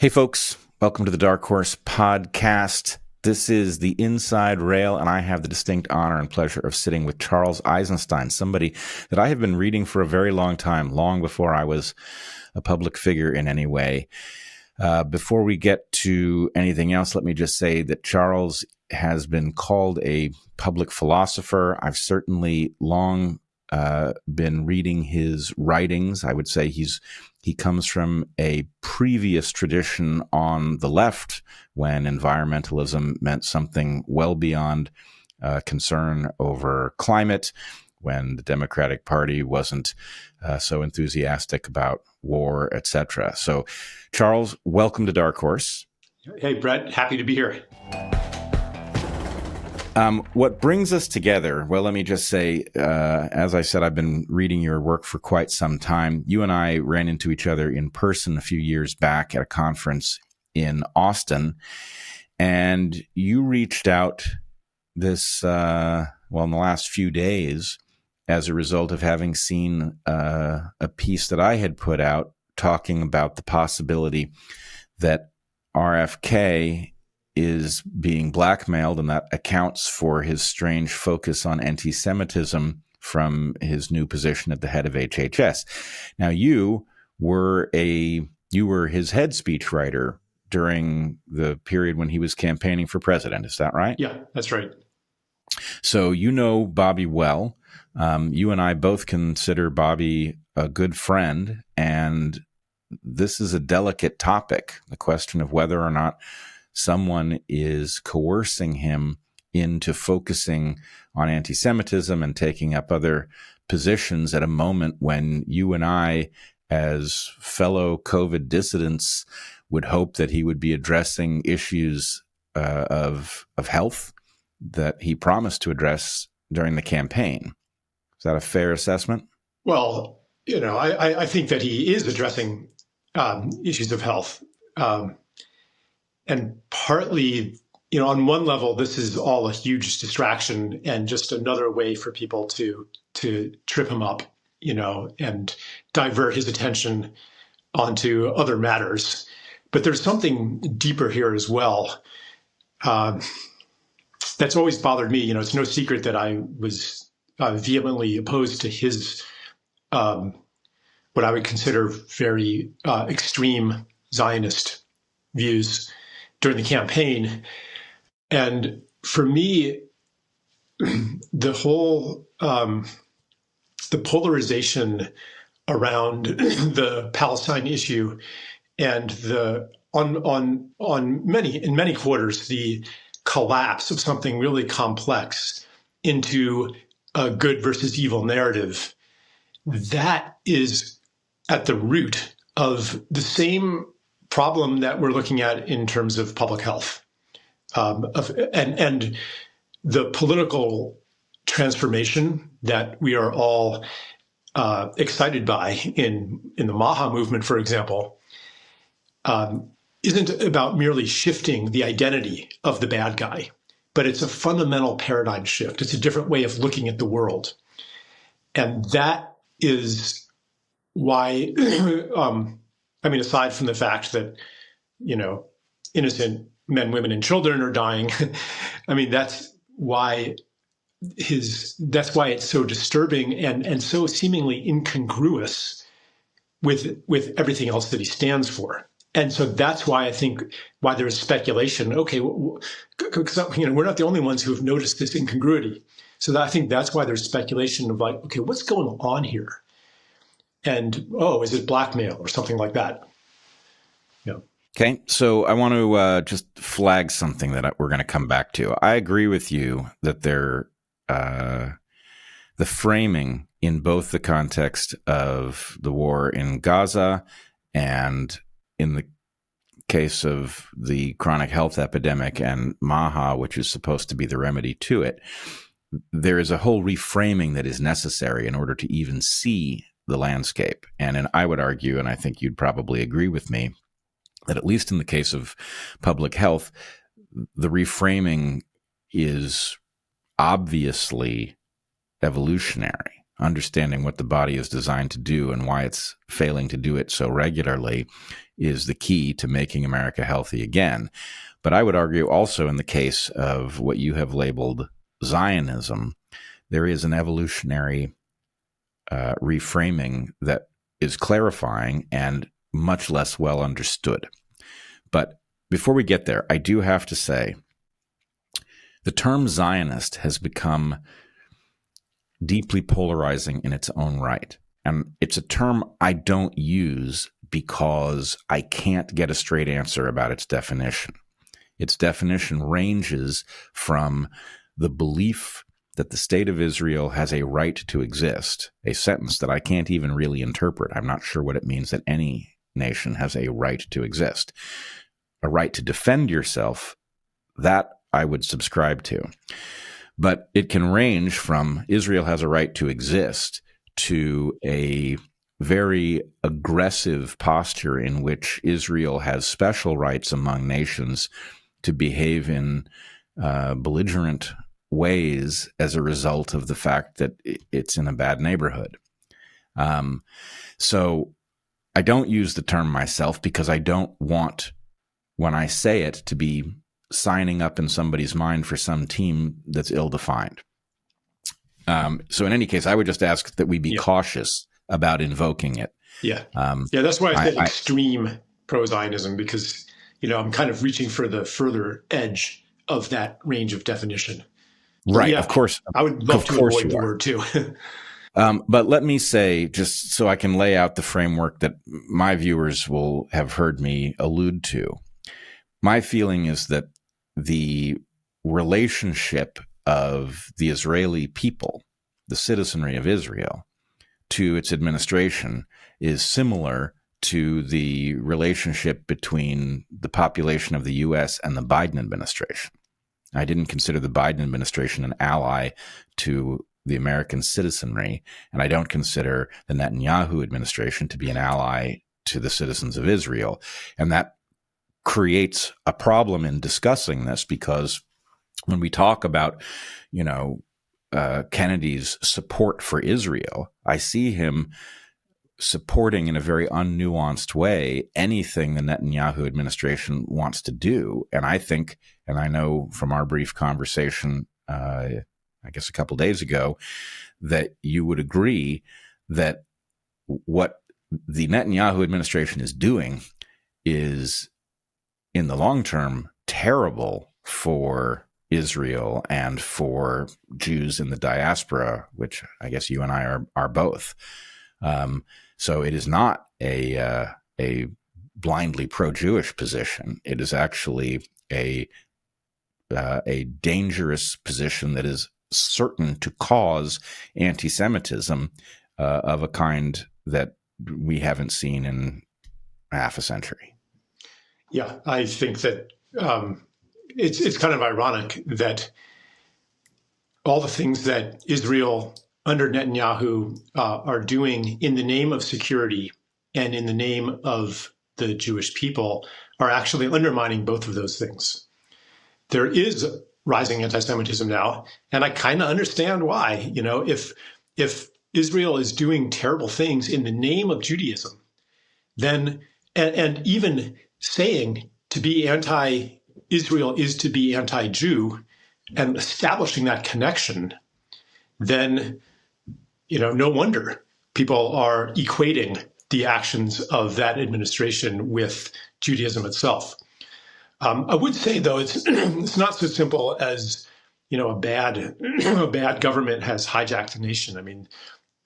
Hey, folks. Welcome to the DarkHorse podcast. This is the Inside Rail, and I have the distinct honor and pleasure of sitting with Charles Eisenstein, somebody that I have been reading for a very long time, long before I was a public figure in any way. Before we get to anything else, let me just say that Charles has been called a public philosopher. I've certainly long been reading his writings. I would say he comes from a previous tradition on the left when environmentalism meant something well beyond concern over climate, when the Democratic Party wasn't so enthusiastic about war, etc. So, Charles, welcome to DarkHorse. Hey, Bret, happy to be here. What brings us together, well, let me just say, as I said, I've been reading your work for quite some time. You and I ran into each other in person a few years back at a conference in Austin, and you reached out in the last few days as a result of having seen a piece that I had put out talking about the possibility that RFK is being blackmailed, and that accounts for his strange focus on anti-Semitism from his new position at the head of HHS. Now, you were his head speechwriter during the period when he was campaigning for president. Is that right? Yeah, that's right. So you know Bobby well. You and I both consider Bobby a good friend, and this is a delicate topic, the question of whether or not someone is coercing him into focusing on anti-Semitism and taking up other positions at a moment when you and I, as fellow COVID dissidents, would hope that he would be addressing issues of health that he promised to address during the campaign. Is that a fair assessment? Well, I think that he is addressing issues of health. And partly, on one level, this is all a huge distraction and just another way for people to trip him up, and divert his attention onto other matters. But there's something deeper here as well. That's always bothered me. It's no secret that I was vehemently opposed to his, what I would consider very extreme Zionist views during the campaign. And for me, the whole, the polarization around the Palestine issue and in many quarters, the collapse of something really complex into a good versus evil narrative, that is at the root of the same problem that we're looking at in terms of public health, and the political transformation that we are all excited by in the Maha movement, for example, isn't about merely shifting the identity of the bad guy, but it's a fundamental paradigm shift. It's a different way of looking at the world. And that is why, aside from the fact that, innocent men, women, and children are dying, that's why it's so disturbing and so seemingly incongruous with everything else that he stands for. And so that's why I think why there's speculation. Okay, because we're not the only ones who have noticed this incongruity. So I think that's why there's speculation of like, okay, what's going on here? And is it blackmail or something like that? Yeah. Okay, so I want to just flag something that we're going to come back to. I agree with you that the framing in both the context of the war in Gaza and in the case of the chronic health epidemic and Maha, which is supposed to be the remedy to it, there is a whole reframing that is necessary in order to even see the landscape. And I would argue, and I think you'd probably agree with me, that at least in the case of public health, the reframing is obviously evolutionary. understanding what the body is designed to do and why it's failing to do it so regularly is the key to making America healthy again. But I would argue also in the case of what you have labeled Zionism, there is an evolutionary reframing that is clarifying and much less well understood. But before we get there, I do have to say the term Zionist has become deeply polarizing in its own right. And it's a term I don't use because I can't get a straight answer about its definition. Its definition ranges from the belief that the state of Israel has a right to exist, a sentence that I can't even really interpret. I'm not sure what it means that any nation has a right to exist. A right to defend yourself, that I would subscribe to. But it can range from Israel has a right to exist to a very aggressive posture in which Israel has special rights among nations to behave in belligerent ways as a result of the fact that it's in a bad neighborhood. So I don't use the term myself because I don't want, when I say it, to be signing up in somebody's mind for some team that's ill-defined. So in any case, I would just ask that we be cautious about invoking it. Yeah. That's why I said extreme pro-Zionism, because, I'm kind of reaching for the further edge of that range of definition. Right. Of course. I would love to avoid the word too. But let me say, just so I can lay out the framework that my viewers will have heard me allude to, my feeling is that the relationship of the Israeli people, the citizenry of Israel, to its administration is similar to the relationship between the population of the U.S. and the Biden administration. I didn't consider the Biden administration an ally to the American citizenry, and I don't consider the Netanyahu administration to be an ally to the citizens of Israel. And that creates a problem in discussing this, because when we talk about, Kennedy's support for Israel, I see him supporting in a very unnuanced way anything the Netanyahu administration wants to do. And I think, and I know from our brief conversation, I guess a couple days ago, that you would agree that what the Netanyahu administration is doing is, in the long term, terrible for Israel and for Jews in the diaspora, which I guess you and I are both. So it is not a blindly pro-Jewish position. It is actually a dangerous position that is certain to cause anti-Semitism of a kind that we haven't seen in half a century. Yeah, I think that it's kind of ironic that all the things that Israel under Netanyahu are doing in the name of security and in the name of the Jewish people are actually undermining both of those things. There is rising anti-Semitism now, and I kind of understand why. If Israel is doing terrible things in the name of Judaism, then and even saying to be anti-Israel is to be anti-Jew, and establishing that connection, then no wonder people are equating the actions of that administration with Judaism itself. I would say, though, it's not so simple as a bad government has hijacked a nation. I mean,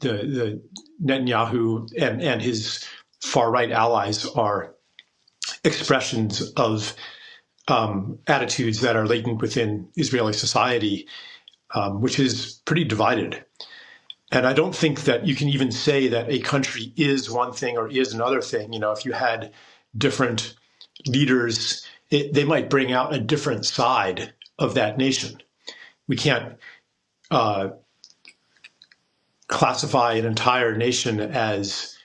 the Netanyahu and his far right allies are expressions of attitudes that are latent within Israeli society, which is pretty divided. And I don't think that you can even say that a country is one thing or is another thing. If you had different leaders, they might bring out a different side of that nation. We can't classify an entire nation as,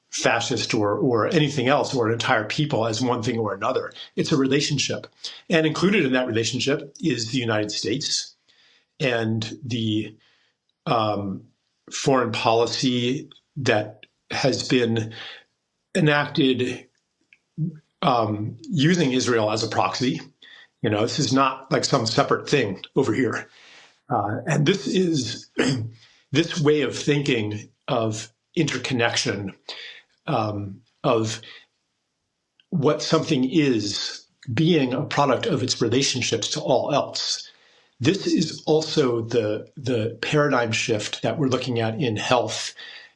fascist or anything else, or an entire people as one thing or another. It's a relationship. And included in that relationship is the United States and the foreign policy that has been enacted using Israel as a proxy. This is not like some separate thing over here. And this is this way of thinking of interconnection, of what something is being a product of its relationships to all else. This is also the paradigm shift that we're looking at in health,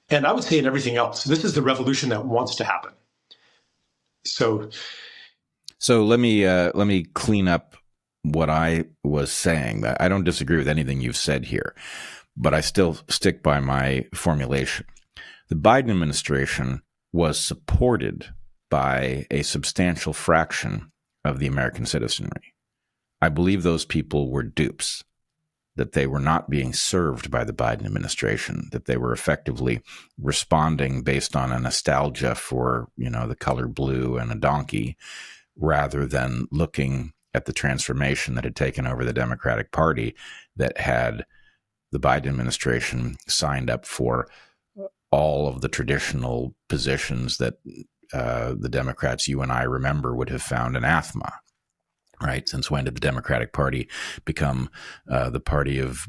and I would say in everything else. This is the revolution that wants to happen. So let me clean up what I was saying. I don't disagree with anything you've said here, but I still stick by my formulation. The Biden administration was supported by a substantial fraction of the American citizenry. I believe those people were dupes, that they were not being served by the Biden administration, that they were effectively responding based on a nostalgia for, the color blue and a donkey, rather than looking at the transformation that had taken over the Democratic Party, that had the Biden administration signed up for all of the traditional positions that the Democrats you and I remember would have found anathema, right? Since when did the Democratic Party become the party of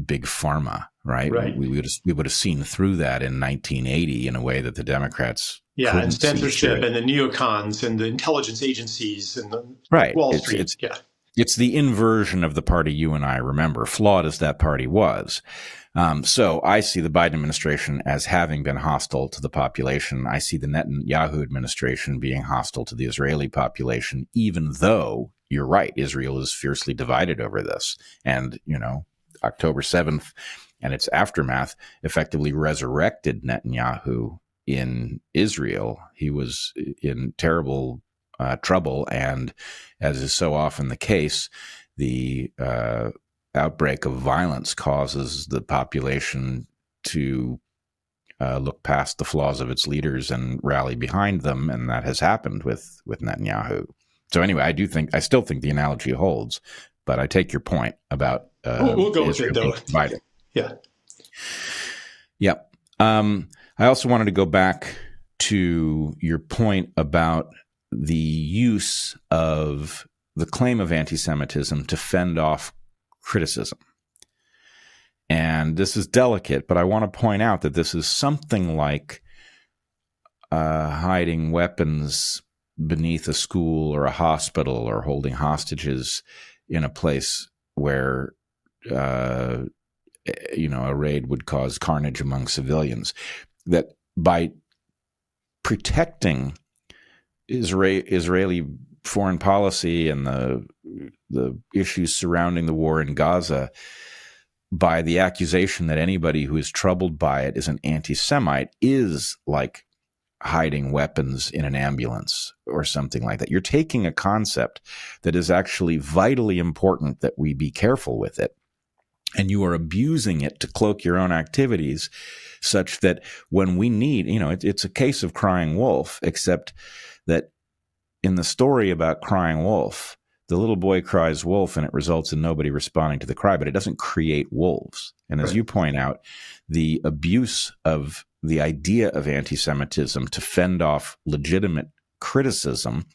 big pharma, right? Right. We would have seen through that in 1980 in a way that the Democrats and censorship and the neocons and the intelligence agencies and the Wall Street. It's the inversion of the party you and I remember, flawed as that party was. So I see the Biden administration as having been hostile to the population. I see the Netanyahu administration being hostile to the Israeli population, even though you're right, Israel is fiercely divided over this. And, October 7th and its aftermath effectively resurrected Netanyahu in Israel. He was in terrible trouble. And as is so often the case, the outbreak of violence causes the population to look past the flaws of its leaders and rally behind them. And that has happened with Netanyahu. So anyway, I still think the analogy holds, but I take your point about we'll go with it, though. Divided. Yeah. Yep. I also wanted to go back to your point about the use of the claim of anti-Semitism to fend off criticism. And this is delicate, but I want to point out that this is something like hiding weapons beneath a school or a hospital, or holding hostages in a place where a raid would cause carnage among civilians. That by protecting Israeli foreign policy and the issues surrounding the war in Gaza, by the accusation that anybody who is troubled by it is an anti-Semite, is like hiding weapons in an ambulance or something like that. You're taking a concept that is actually vitally important that we be careful with it, and you are abusing it to cloak your own activities, such that when we need, it's a case of crying wolf, except that in the story about crying wolf, the little boy cries wolf and it results in nobody responding to the cry, but it doesn't create wolves. And as you point out, the abuse of the idea of anti-Semitism to fend off legitimate criticism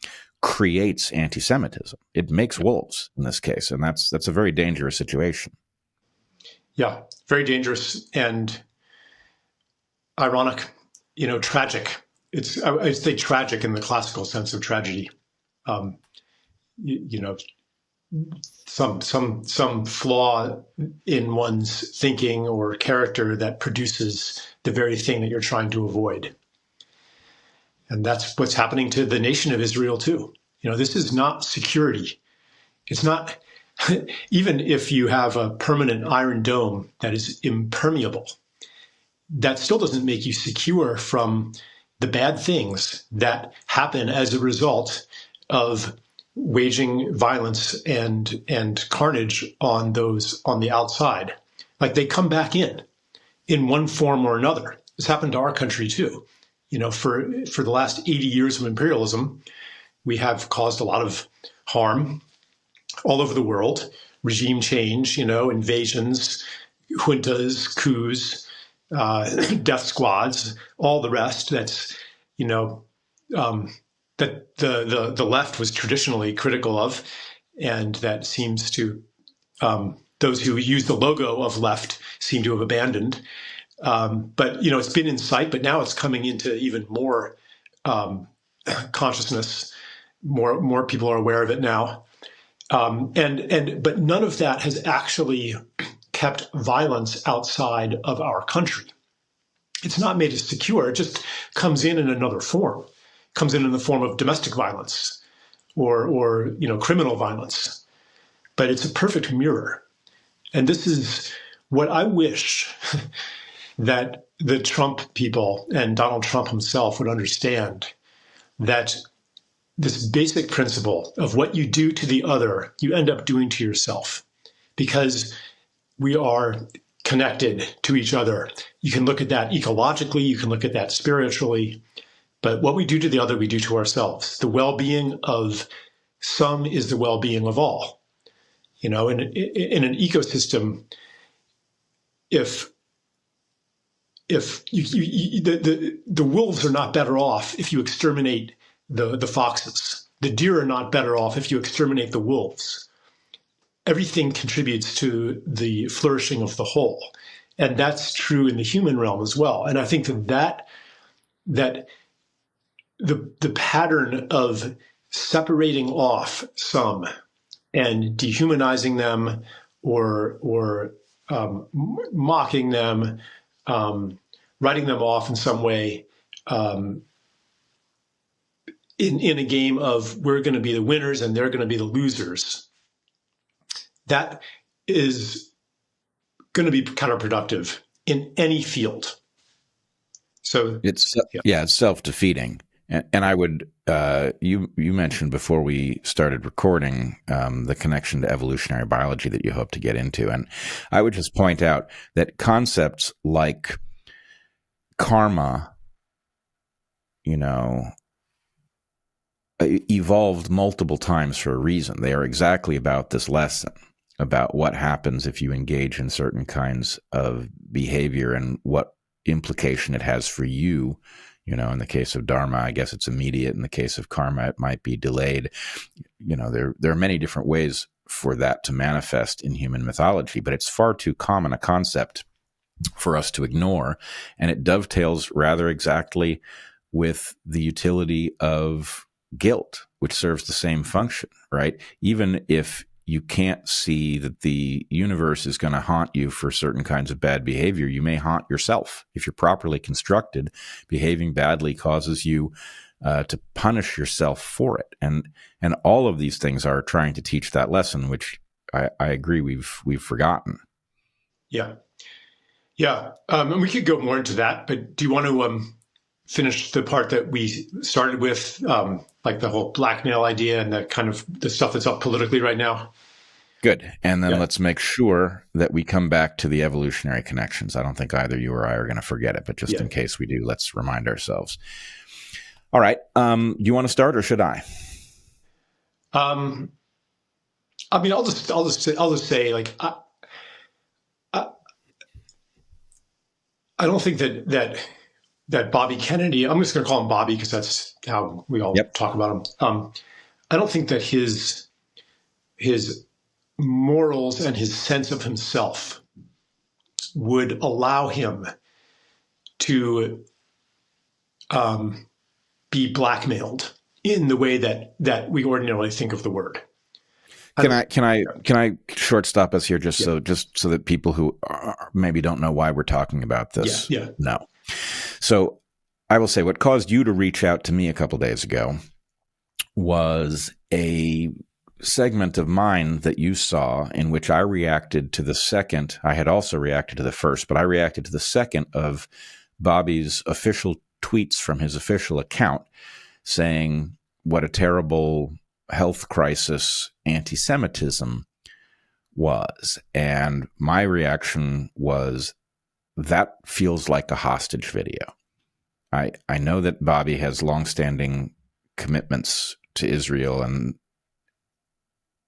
creates anti-Semitism. It makes wolves in this case, and that's a very dangerous situation. Yeah, very dangerous and ironic, tragic. I'd say tragic in the classical sense of tragedy. Some flaw in one's thinking or character that produces the very thing that you're trying to avoid. And that's what's happening to the nation of Israel too. This is not security. It's not, even if you have a permanent iron dome that is impermeable, that still doesn't make you secure from the bad things that happen as a result of waging violence and carnage on those on the outside. Like, they come back in one form or another. This happened to our country too. For the last 80 years of imperialism, we have caused a lot of harm all over the world. Regime change, invasions, juntas, coups, death squads, all the rest. That's that the left was traditionally critical of, and that seems to those who use the logo of left seem to have abandoned. But it's been in sight, but now it's coming into even more consciousness. More people are aware of it now, but none of that has actually kept violence outside of our country. It's not made us secure. It just comes in another form. Comes in the form of domestic violence or criminal violence. But it's a perfect mirror. And this is what I wish that the Trump people and Donald Trump himself would understand, that this basic principle of what you do to the other, you end up doing to yourself, because we are connected to each other. You can look at that ecologically, you can look at that spiritually, but what we do to the other, we do to ourselves. The well-being of some is the well-being of all. In an ecosystem, if the wolves are not better off if you exterminate the foxes. The deer are not better off if you exterminate the wolves. Everything contributes to the flourishing of the whole. And that's true in the human realm as well. And I think that the pattern of separating off some and dehumanizing them or mocking them, writing them off in some way, in a game of we're going to be the winners and they're going to be the losers, that is going to be counterproductive in any field. So it's self-defeating. And I would, you mentioned before we started recording the connection to evolutionary biology that you hope to get into. And I would just point out that concepts like karma, evolved multiple times for a reason. They are exactly about this lesson, about what happens if you engage in certain kinds of behavior and what implication it has for you. In the case of dharma, I guess it's immediate. In the case of karma, it might be delayed. There are many different ways for that to manifest in human mythology, but it's far too common a concept for us to ignore. And it dovetails rather exactly with the utility of guilt, which serves the same function, right? Even if you can't see that the universe is going to haunt you for certain kinds of bad behavior, you may haunt yourself. If you're properly constructed, behaving badly causes you to punish yourself for it. And all of these things are trying to teach that lesson, which I agree we've forgotten. Yeah. And we could go more into that, but do you want to finish the part that we started with, like the whole blackmail idea and the kind of the stuff that's up politically right now? Good. And then let's make sure that we come back to the evolutionary connections. I don't think either you or I are going to forget it, but just in case we do, let's remind ourselves. All right. You want to start or should I? I'll just say like, I don't think that Bobby Kennedy, I'm just going to call him Bobby because that's how we all talk about him. I don't think that his morals and his sense of himself would allow him to be blackmailed in the way that we ordinarily think of the word. Can I short stop us here just so that people who maybe don't know why we're talking about this know. So I will say what caused you to reach out to me a couple days ago was a segment of mine that you saw in which I reacted to the second. I had also reacted to the first, but I reacted to the second of Bobby's official tweets from his official account saying what a terrible health crisis anti-Semitism was. And my reaction was, that feels like a hostage video. I know that Bobby has longstanding commitments to Israel, and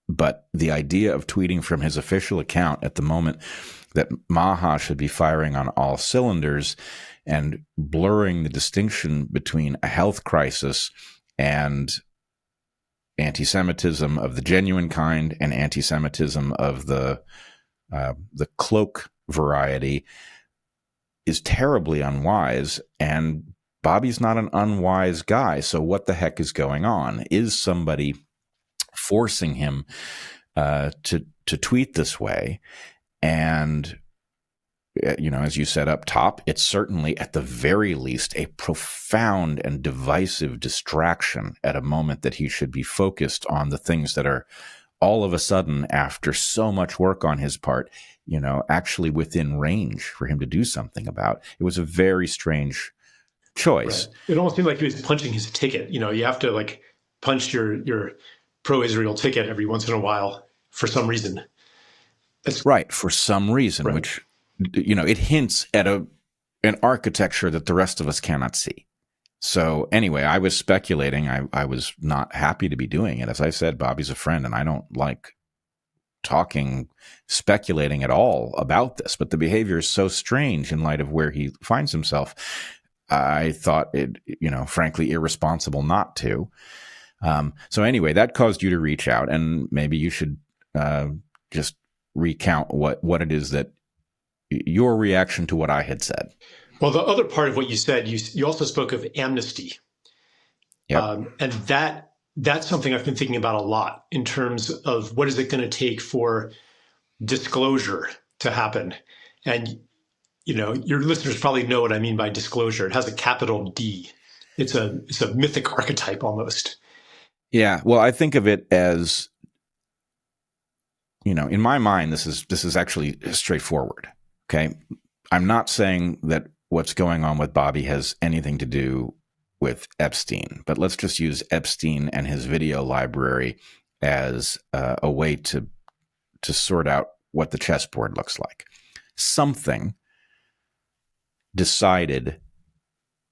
But the idea of tweeting from his official account at the moment that Maha should be firing on all cylinders and blurring the distinction between a health crisis and anti-Semitism of the genuine kind and anti-Semitism of the cloak variety is terribly unwise. And Bobby's not an unwise guy. So what the heck is going on? Is somebody forcing him to tweet this way? And, as you said up top, it's certainly at the very least a profound and divisive distraction at a moment that he should be focused on the things that are all of a sudden, after so much work on his part, actually within range for him to do something about. It was a very strange choice. Right. It almost seemed like he was punching his ticket. You have to punch your pro-Israel ticket every once in a while for some reason. That's right, for some reason, right. Which, it hints at an architecture that the rest of us cannot see. So anyway, I was speculating. I was not happy to be doing it. As I said, Bobby's a friend, and I don't like speculating at all about this. But the behavior is so strange in light of where he finds himself. I thought it, frankly, irresponsible not to. So anyway, that caused you to reach out, and maybe you should just recount what it is that your reaction to what I had said. Well, the other part of what you said, you also spoke of amnesty. Yep. And that's something I've been thinking about a lot in terms of what is it going to take for disclosure to happen. And, your listeners probably know what I mean by disclosure. It has a capital D. It's a mythic archetype almost. Yeah. Well, I think of it as, in my mind, this is actually straightforward. Okay. I'm not saying that what's going on with Bobby has anything to do with Epstein, but let's just use Epstein and his video library as a way to sort out what the chessboard looks like. Something decided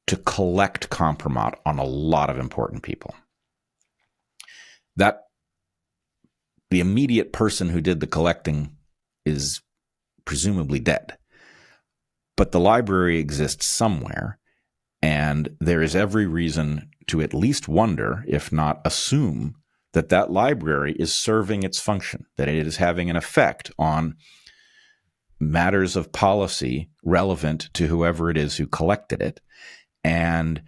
to collect compromise on a lot of important people. That the immediate person who did the collecting is presumably dead. But the library exists somewhere, and there is every reason to at least wonder, if not assume, that library is serving its function, that it is having an effect on matters of policy relevant to whoever it is who collected it. And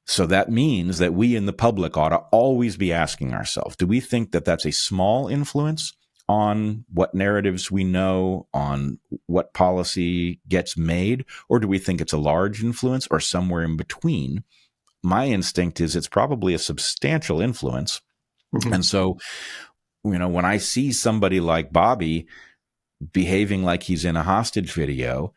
so that means that we in the public ought to always be asking ourselves, do we think that that's a small influence on what narratives we know, on what policy gets made, or do we think it's a large influence or somewhere in between? My instinct is it's probably a substantial influence. Mm-hmm. And so, when I see somebody like Bobby behaving like he's in a hostage video,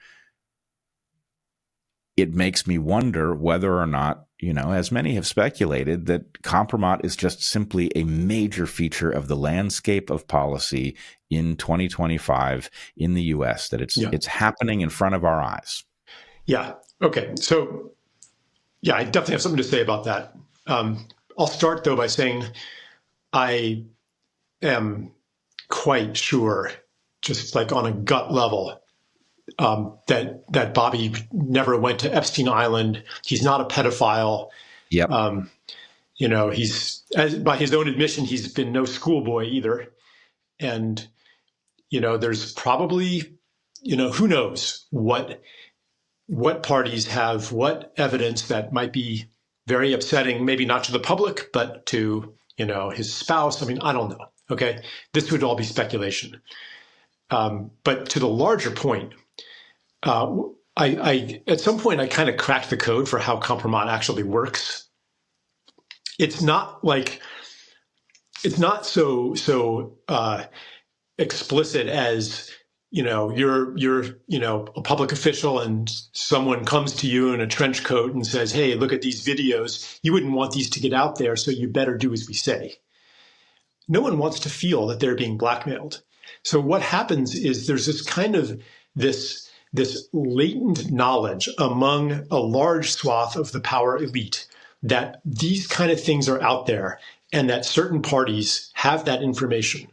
it makes me wonder whether or not, as many have speculated, that compromise is just simply a major feature of the landscape of policy in 2025 in the U.S., that it's happening in front of our eyes. Yeah. Okay. So, I definitely have something to say about that. I'll start, though, by saying I am quite sure, just like on a gut level, that Bobby never went to Epstein Island. He's not a pedophile. Yep. He's, by his own admission, he's been no schoolboy either. And, there's probably, who knows what parties have what evidence that might be very upsetting, maybe not to the public, but to, his spouse. I mean, I don't know. Okay. This would all be speculation. But to the larger point, I at some point I kind of cracked the code for how compromise actually works. It's not so explicit as you're a public official and someone comes to you in a trench coat and says, "Hey, look at these videos. You wouldn't want these to get out there, so you better do as we say." No one wants to feel that they're being blackmailed. So what happens is there's this kind of this latent knowledge among a large swath of the power elite that these kind of things are out there and that certain parties have that information.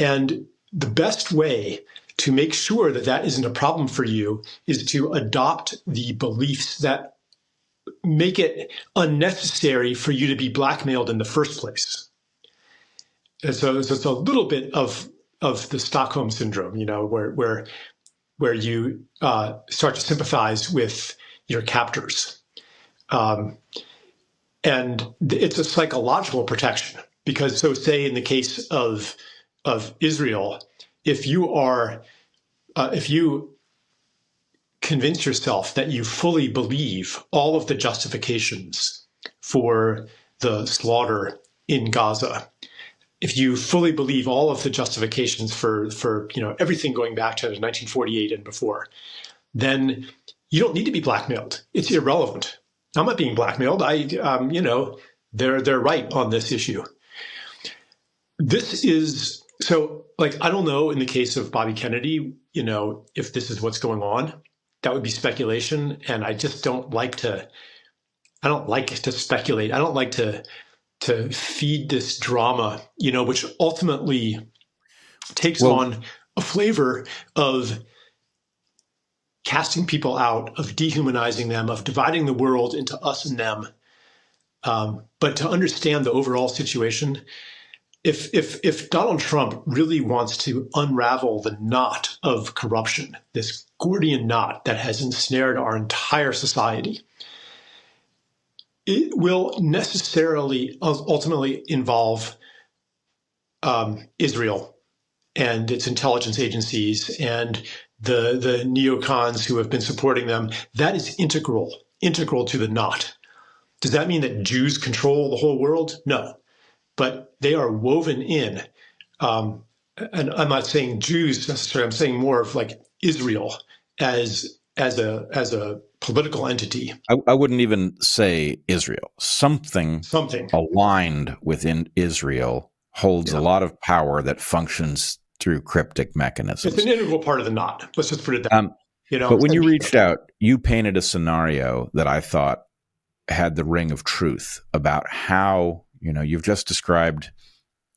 And the best way to make sure that that isn't a problem for you is to adopt the beliefs that make it unnecessary for you to be blackmailed in the first place. And so it's a little bit of the Stockholm syndrome, where you start to sympathize with your captors. And it's a psychological protection because, so say in the case of Israel, if you convince yourself that you fully believe all of the justifications for the slaughter in Gaza, if you fully believe all of the justifications for everything going back to 1948 and before, then you don't need to be blackmailed. It's irrelevant. I'm not being blackmailed. They're right on this issue. This is so, I don't know in the case of Bobby Kennedy, if this is what's going on. That would be speculation, and I just don't like to. I don't like to speculate. I don't like to feed this drama, which ultimately takes on a flavor of casting people out, of dehumanizing them, of dividing the world into us and them. But to understand the overall situation, if Donald Trump really wants to unravel the knot of corruption, this Gordian knot that has ensnared our entire society, it will necessarily ultimately involve Israel and its intelligence agencies and the neocons who have been supporting them. That is integral to the knot. Does that mean that Jews control the whole world? No, but they are woven in. And I'm not saying Jews necessarily. I'm saying more of Israel as a political entity. I wouldn't even say Israel. Something aligned within Israel holds a lot of power that functions through cryptic mechanisms. It's an integral part of the knot. Let's just put it that way. But when you reached out, you painted a scenario that I thought had the ring of truth about how, you've just described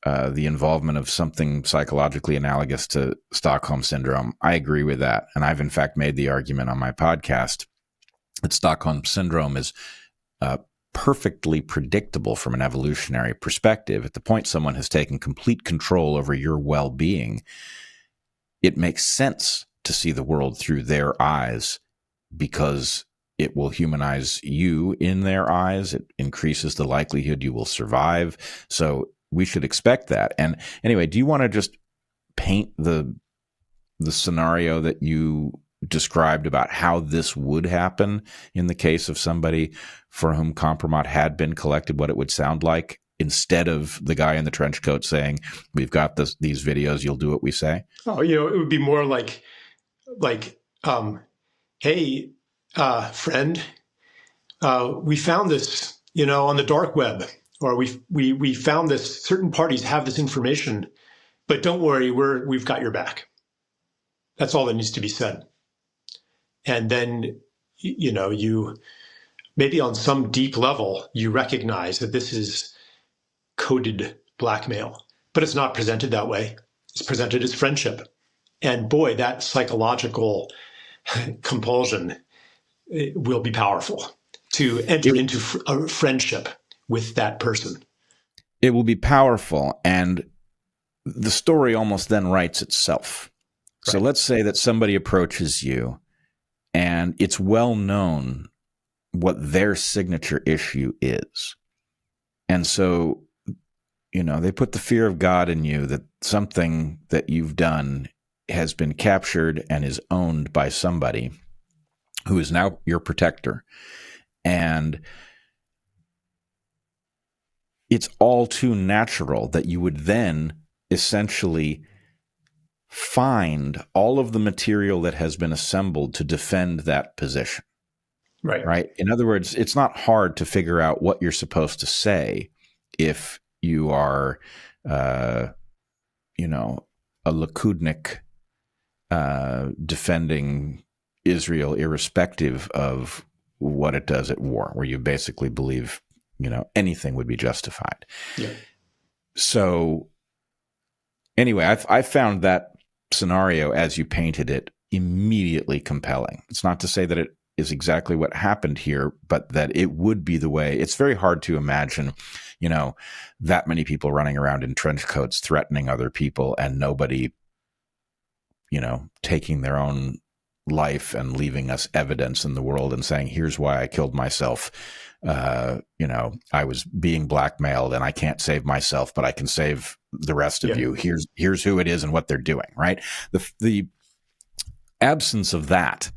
the involvement of something psychologically analogous to Stockholm Syndrome. I agree with that. And I've in fact made the argument on my podcast that Stockholm Syndrome is perfectly predictable from an evolutionary perspective. At the point someone has taken complete control over your well-being, it makes sense to see the world through their eyes because it will humanize you in their eyes. It increases the likelihood you will survive. So we should expect that. And anyway, do you want to just paint the scenario that you described about how this would happen in the case of somebody for whom compromat had been collected, what it would sound like, instead of the guy in the trench coat saying, we've got these videos, you'll do what we say? Oh, it would be more like, hey, friend, we found this, on the dark web, or we found this, certain parties have this information, but don't worry, we've got your back. That's all that needs to be said. And then, you maybe on some deep level, you recognize that this is coded blackmail, but it's not presented that way. It's presented as friendship. And boy, that psychological compulsion will be powerful to enter into a friendship with that person. It will be powerful, and the story almost then writes itself. Right. So let's say that somebody approaches you, and it's well known what their signature issue is. And so, they put the fear of God in you that something that you've done has been captured and is owned by somebody who is now your protector. And it's all too natural that you would then essentially find all of the material that has been assembled to defend that position. Right. In other words, it's not hard to figure out what you're supposed to say if you are, a Likudnik defending Israel irrespective of what it does at war, where you basically believe, anything would be justified. Yeah. So Anyway, I found that scenario as you painted it immediately compelling. It's not to say that it is exactly what happened here, but that it would be the way. It's very hard to imagine, that many people running around in trench coats threatening other people and nobody, taking their own life and leaving us evidence in the world and saying, here's why I killed myself. I was being blackmailed and I can't save myself, but I can save the rest of you. Here's who it is and what they're doing, right? The absence of that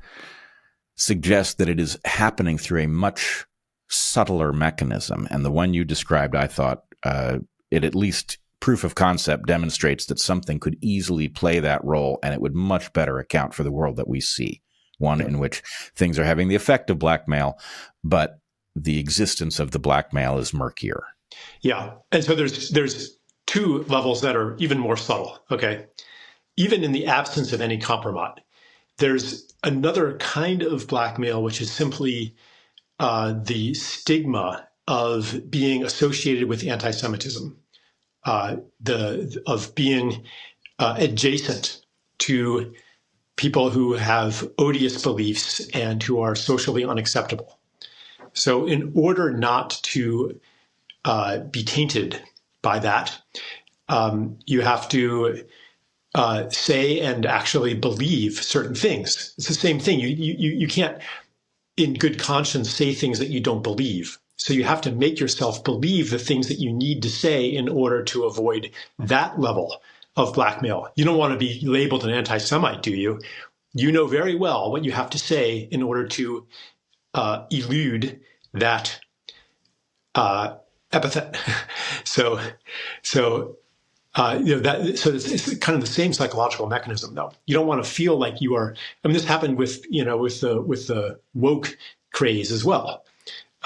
suggests that it is happening through a much subtler mechanism. And the one you described, I thought, it at least proof of concept demonstrates that something could easily play that role and it would much better account for the world that we see. One in which things are having the effect of blackmail, but the existence of the blackmail is murkier. Yeah. And so there's two levels that are even more subtle. Okay. Even in the absence of any compromise, there's another kind of blackmail, which is simply the stigma of being associated with anti-Semitism, of being adjacent to people who have odious beliefs and who are socially unacceptable. So in order not to be tainted by that, you have to say and actually believe certain things. It's the same thing. You can't, in good conscience, say things that you don't believe. So you have to make yourself believe the things that you need to say in order to avoid that level of blackmail. You don't want to be labeled an anti-Semite, do you? You know very well what you have to say in order to elude that epithet. So it's kind of the same psychological mechanism, though. You don't want to feel like you are. I mean, this happened with the woke craze as well.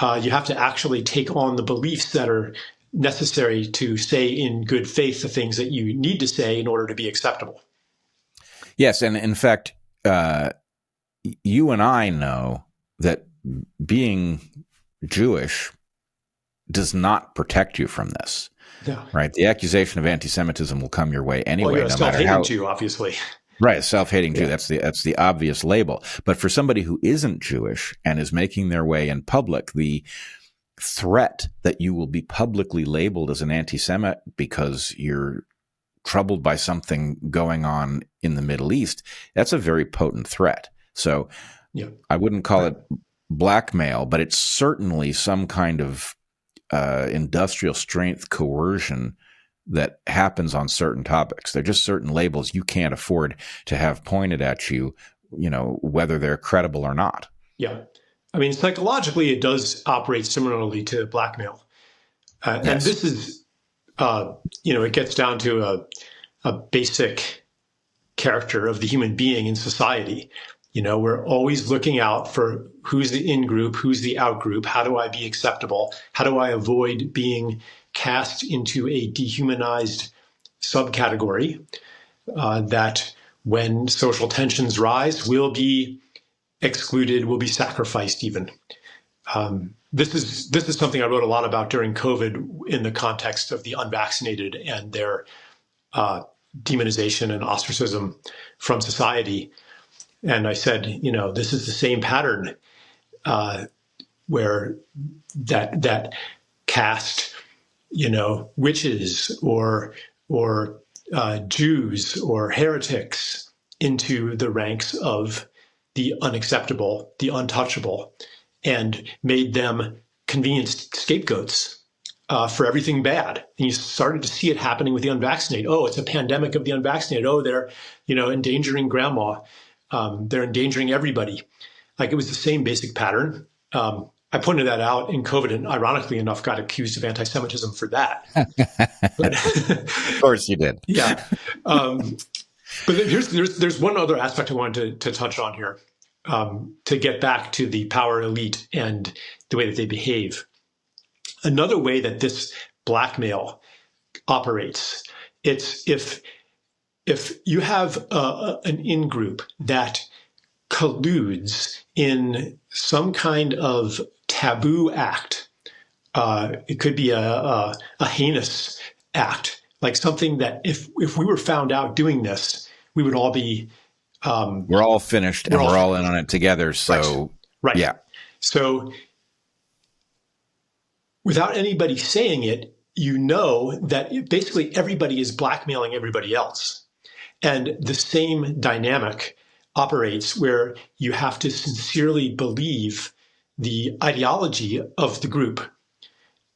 You have to actually take on the beliefs that are necessary to say in good faith the things that you need to say in order to be acceptable. Yes, and in fact, you and I know that being Jewish does not protect you from this. Yeah. Right? The accusation of anti-Semitism will come your way anyway. Well, you're a no matter self-hating how. Jew, obviously. Right, a self-hating Jew. That's the obvious label. But for somebody who isn't Jewish and is making their way in public, the threat that you will be publicly labeled as an anti-Semite because you're troubled by something going on in the Middle East, that's a very potent threat. So I wouldn't call it blackmail, but it's certainly some kind of industrial strength coercion that happens on certain topics. They're just certain labels you can't afford to have pointed at you, whether they're credible or not. Yeah. I mean, psychologically, it does operate similarly to blackmail. And this is, it gets down to a basic character of the human being in society. We're always looking out for who's the in-group, who's the out-group, how do I be acceptable, how do I avoid being cast into a dehumanized subcategory that when social tensions rise will be excluded, will be sacrificed even. This is something I wrote a lot about during COVID in the context of the unvaccinated and their demonization and ostracism from society. And I said, this is the same pattern where that caste, witches or Jews or heretics into the ranks of the unacceptable, the untouchable, and made them convenient scapegoats for everything bad. And you started to see it happening with the unvaccinated. Oh, it's a pandemic of the unvaccinated. Oh, they're, endangering grandma. They're endangering everybody. Like, it was the same basic pattern. I pointed that out in COVID and ironically enough got accused of anti-Semitism for that. Of course you did. Yeah. But there's one other aspect I wanted to touch on here to get back to the power elite and the way that they behave. Another way that this blackmail operates, it's if you have an in-group that colludes in some kind of taboo act, it could be a heinous act like something that if we were found out doing this, we would all be we're all finished and we're all in on it together. So right. Yeah. So without anybody saying it, you know that basically everybody is blackmailing everybody else. And the same dynamic operates where you have to sincerely believe the ideology of the group.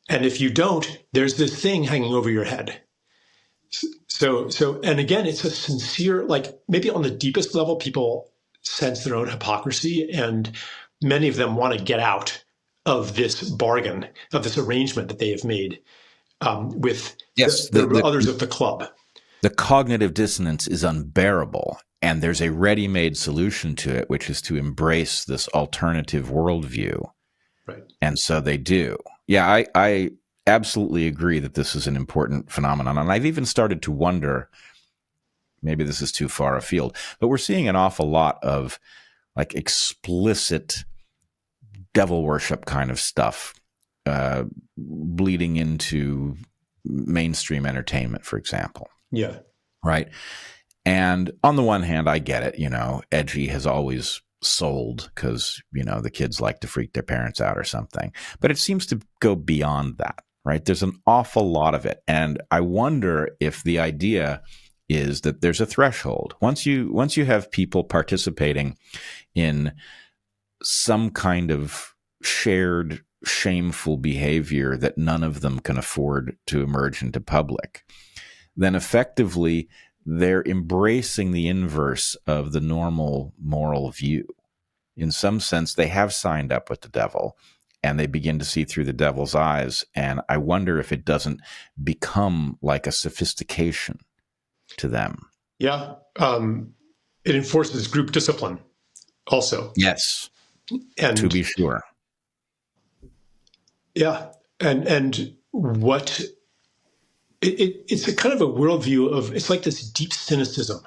And if you don't, there's this thing hanging over your head. So, and again, it's a sincere, like maybe on the deepest level, people sense their own hypocrisy, and many of them want to get out of this bargain, of this arrangement that they have made with the others of the club. The cognitive dissonance is unbearable, and there's a ready-made solution to it, which is to embrace this alternative worldview. Right. And so they do. Yeah, I absolutely agree that this is an important phenomenon. And I've even started to wonder, maybe this is too far afield, but we're seeing an awful lot of like explicit devil worship kind of stuff bleeding into mainstream entertainment, for example. Yeah. Right. And on the one hand, I get it. You know, edgy has always sold because, you know, the kids like to freak their parents out or something. But it seems to go beyond that, right? There's an awful lot of it. And I wonder if the idea is that there's a threshold. Once you have people participating in some kind of shared shameful behavior that none of them can afford to emerge into public, then effectively they're embracing the inverse of the normal moral view. In some sense, they have signed up with the devil, and they begin to see through the devil's eyes. And I wonder if it doesn't become like a sophistication to them. Yeah. It enforces group discipline also. Yes. And to be sure. Yeah. And what it's a kind of a worldview of, it's like this deep cynicism,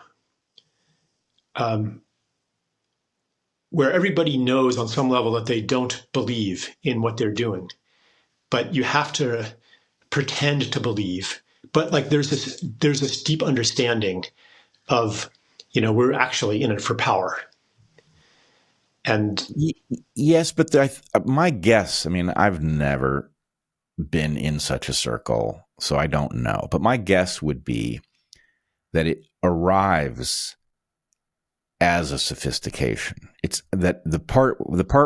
where everybody knows on some level that they don't believe in what they're doing, but you have to pretend to believe. But like there's this deep understanding of, you know, we're actually in it for power. And yes, but my guess, I mean, I've never been in such a circle, so I don't know. But my guess would be that it arrives as a sophistication. It's that the part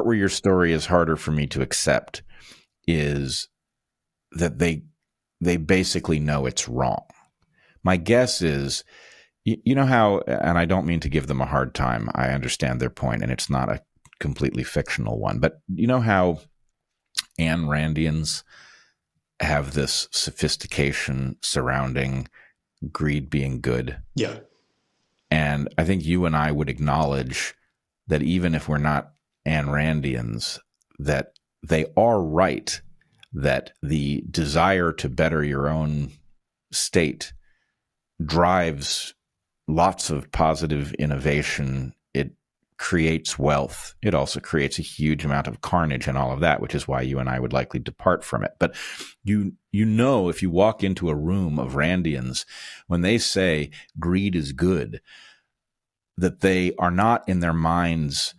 where your story is harder for me to accept is that they basically know it's wrong. My guess is, you know how, and I don't mean to give them a hard time. I understand their point, and it's not a completely fictional one. But you know how Ayn Randians have this sophistication surrounding greed being good? Yeah. And I think you and I would acknowledge that even if we're not Ayn Randians, that they are right, that the desire to better your own state drives lots of positive innovation. It creates wealth. It also creates a huge amount of carnage and all of that, which is why you and I would likely depart from it. But you know, if you walk into a room of Randians, when they say greed is good, that they are not in their minds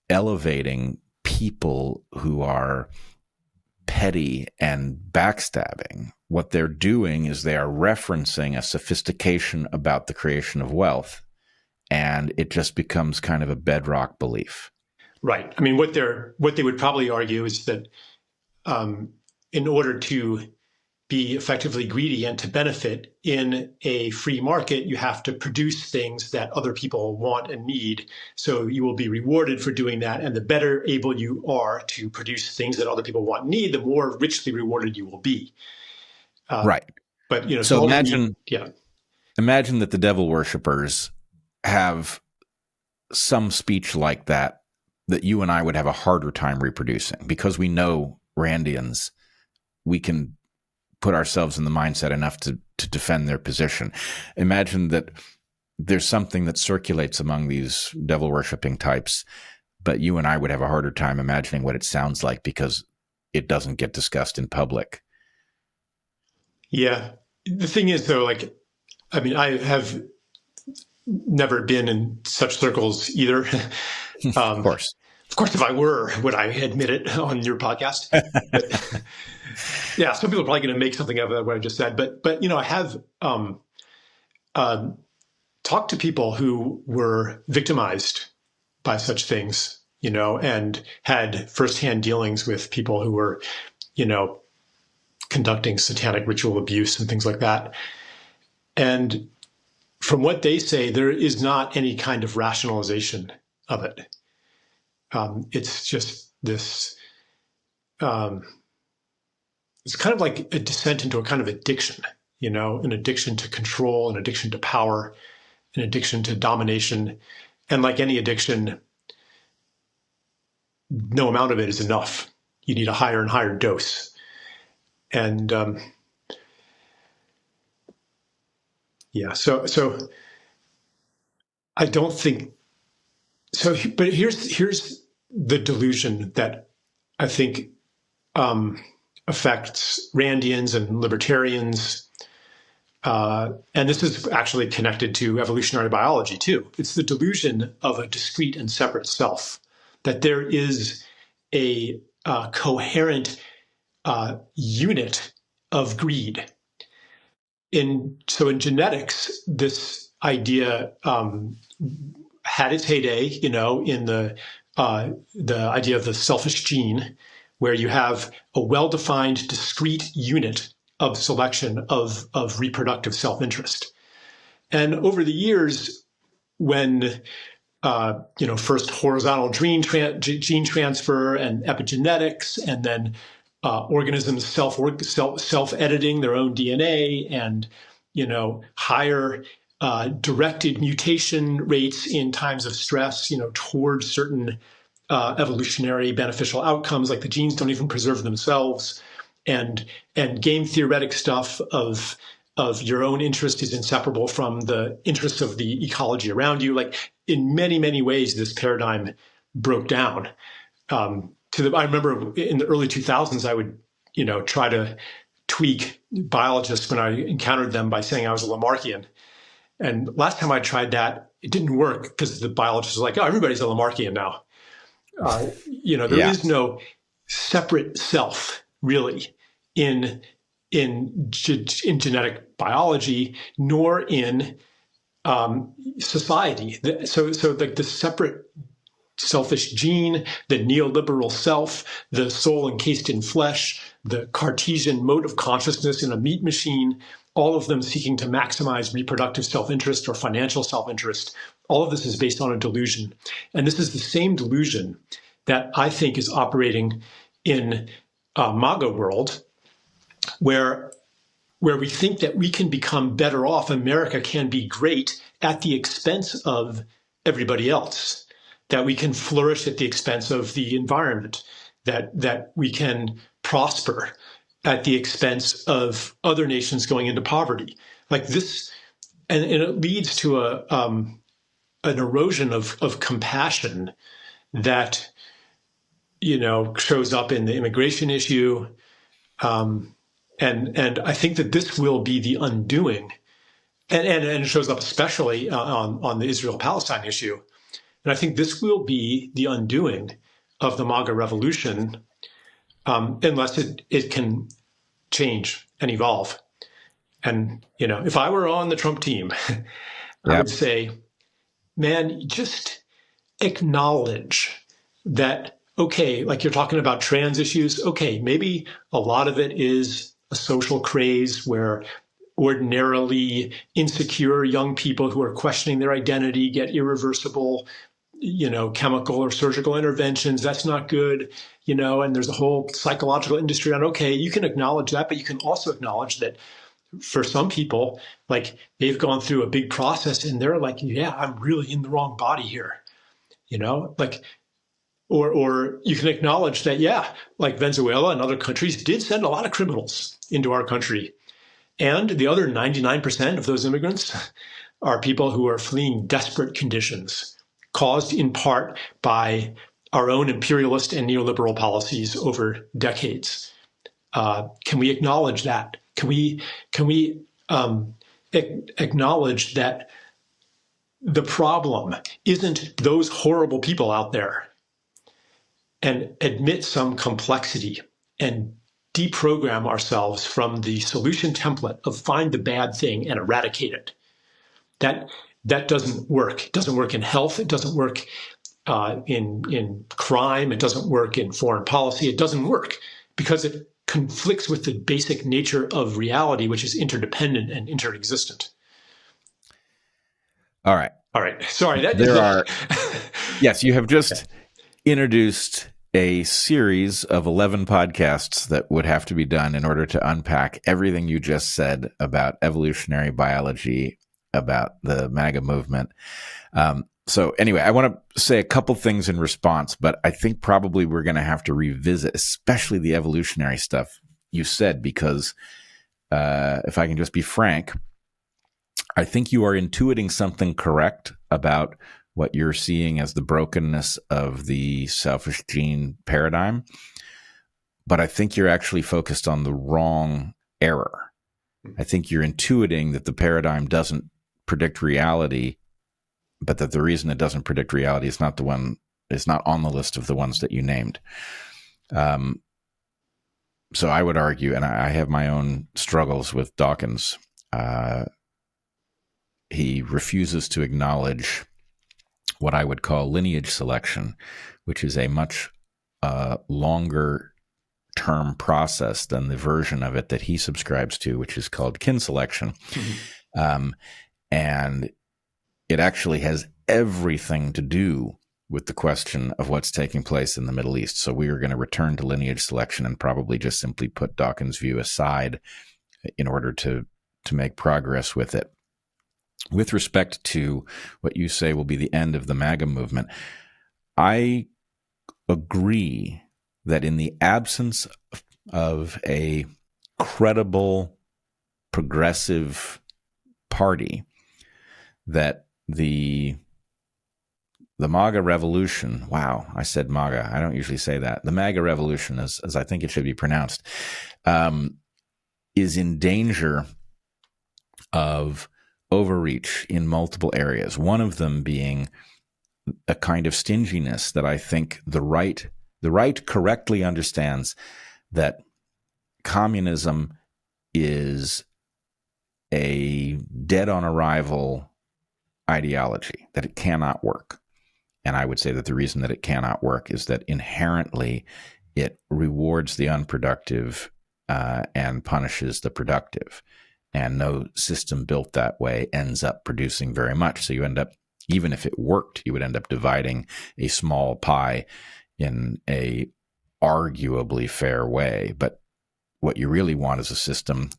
elevating people who are petty and backstabbing. What they're doing is they are referencing a sophistication about the creation of wealth, and it just becomes kind of a bedrock belief. Right. I mean, what they would probably argue is that in order to be effectively greedy and to benefit in a free market, you have to produce things that other people want and need. So you will be rewarded for doing that. And the better able you are to produce things that other people want and need, the more richly rewarded you will be. Right. But, you know, so imagine that the devil worshippers have some speech like that you and I would have a harder time reproducing, because we know Randians, we can put ourselves in the mindset enough to defend their position. Imagine that there's something that circulates among these devil worshipping types, but you and I would have a harder time imagining what it sounds like because it doesn't get discussed in public. Yeah. The thing is, though, like, I mean, I have never been in such circles either. Of course. Of course, if I were, would I admit it on your podcast? But yeah, some people are probably going to make something of what I just said. But I have uh, talked to people who were victimized by such things, and had firsthand dealings with people who were, conducting satanic ritual abuse and things like that. And from what they say, there is not any kind of rationalization of it. It's just this. It's kind of like a descent into a kind of addiction, an addiction to control, an addiction to power, an addiction to domination. And like any addiction, no amount of it is enough. You need a higher and higher dose. And so I don't think so. But here's the delusion that I think affects Randians and libertarians. And this is actually connected to evolutionary biology, too. It's the delusion of a discrete and separate self, that there is a coherent unit of greed. So in genetics, this idea had its heyday, in the idea of the selfish gene, where you have a well-defined, discrete unit of selection of reproductive self-interest. And over the years, when first horizontal gene transfer and epigenetics, and then organisms self-editing their own DNA, and higher directed mutation rates in times of stress, towards certain evolutionary beneficial outcomes, like the genes don't even preserve themselves, and game theoretic stuff of your own interest is inseparable from the interests of the ecology around you. Like, in many, many ways, this paradigm broke down. I remember in the early 2000s, I would, try to tweak biologists when I encountered them by saying I was a Lamarckian. And last time I tried that, it didn't work, because the biologists were like, oh, everybody's a Lamarckian now. There is no separate self, really, in genetic biology, nor in society. So like the separate selfish gene, the neoliberal self, the soul encased in flesh, the Cartesian mode of consciousness in a meat machine, all of them seeking to maximize reproductive self-interest or financial self-interest. All of this is based on a delusion. And this is the same delusion that I think is operating in MAGA world, where we think that we can become better off, America can be great at the expense of everybody else, that we can flourish at the expense of the environment, that we can prosper at the expense of other nations going into poverty. Like this, and it leads to an erosion of compassion that shows up in the immigration issue. And I think that this will be the undoing, and it shows up especially on the Israel-Palestine issue. And I think this will be the undoing of the MAGA revolution, unless it can change and evolve. And, if I were on the Trump team, I would say, man, just acknowledge that, okay, like you're talking about trans issues. Okay, maybe a lot of it is a social craze where ordinarily insecure young people who are questioning their identity get irreversible, chemical or surgical interventions. That's not good, and there's a whole psychological industry on, okay, you can acknowledge that, but you can also acknowledge that for some people, like, they've gone through a big process and they're like, yeah, I'm really in the wrong body here, like, or you can acknowledge that, yeah, like Venezuela and other countries did send a lot of criminals into our country. And the other 99% of those immigrants are people who are fleeing desperate conditions caused in part by our own imperialist and neoliberal policies over decades. Can we acknowledge that? can we acknowledge that the problem isn't those horrible people out there, and admit some complexity and deprogram ourselves from the solution template of find the bad thing and eradicate it? That doesn't work. It doesn't work in health. It doesn't work in crime. It doesn't work in foreign policy. It doesn't work because it conflicts with the basic nature of reality, which is interdependent and interexistent. All right. Sorry. Yes, you have just introduced a series of 11 podcasts that would have to be done in order to unpack everything you just said about evolutionary biology, about the MAGA movement. So anyway, I want to say a couple things in response, but I think probably we're going to have to revisit, especially the evolutionary stuff you said, because if I can just be frank, I think you are intuiting something correct about what you're seeing as the brokenness of the selfish gene paradigm, but I think you're actually focused on the wrong error. I think you're intuiting that the paradigm doesn't predict reality, but that the reason it doesn't predict reality is not on the list of the ones that you named. So I would argue, and I have my own struggles with Dawkins. He refuses to acknowledge what I would call lineage selection, which is a much longer term process than the version of it that he subscribes to, which is called kin selection. Mm-hmm. And it actually has everything to do with the question of what's taking place in the Middle East. So we are going to return to lineage selection and probably just simply put Dawkins' view aside in order to make progress with it. With respect to what you say will be the end of the MAGA movement, I agree that in the absence of a credible progressive party, that the MAGA revolution, wow, I said MAGA, I don't usually say that. The MAGA revolution, as I think it should be pronounced, is in danger of overreach in multiple areas. One of them being a kind of stinginess that I think the right correctly understands that communism is a dead on arrival ideology, that it cannot work. And I would say that the reason that it cannot work is that inherently it rewards the unproductive and punishes the productive. And no system built that way ends up producing very much. So you end up, even if it worked, you would end up dividing a small pie in a arguably fair way. But what you really want is a system,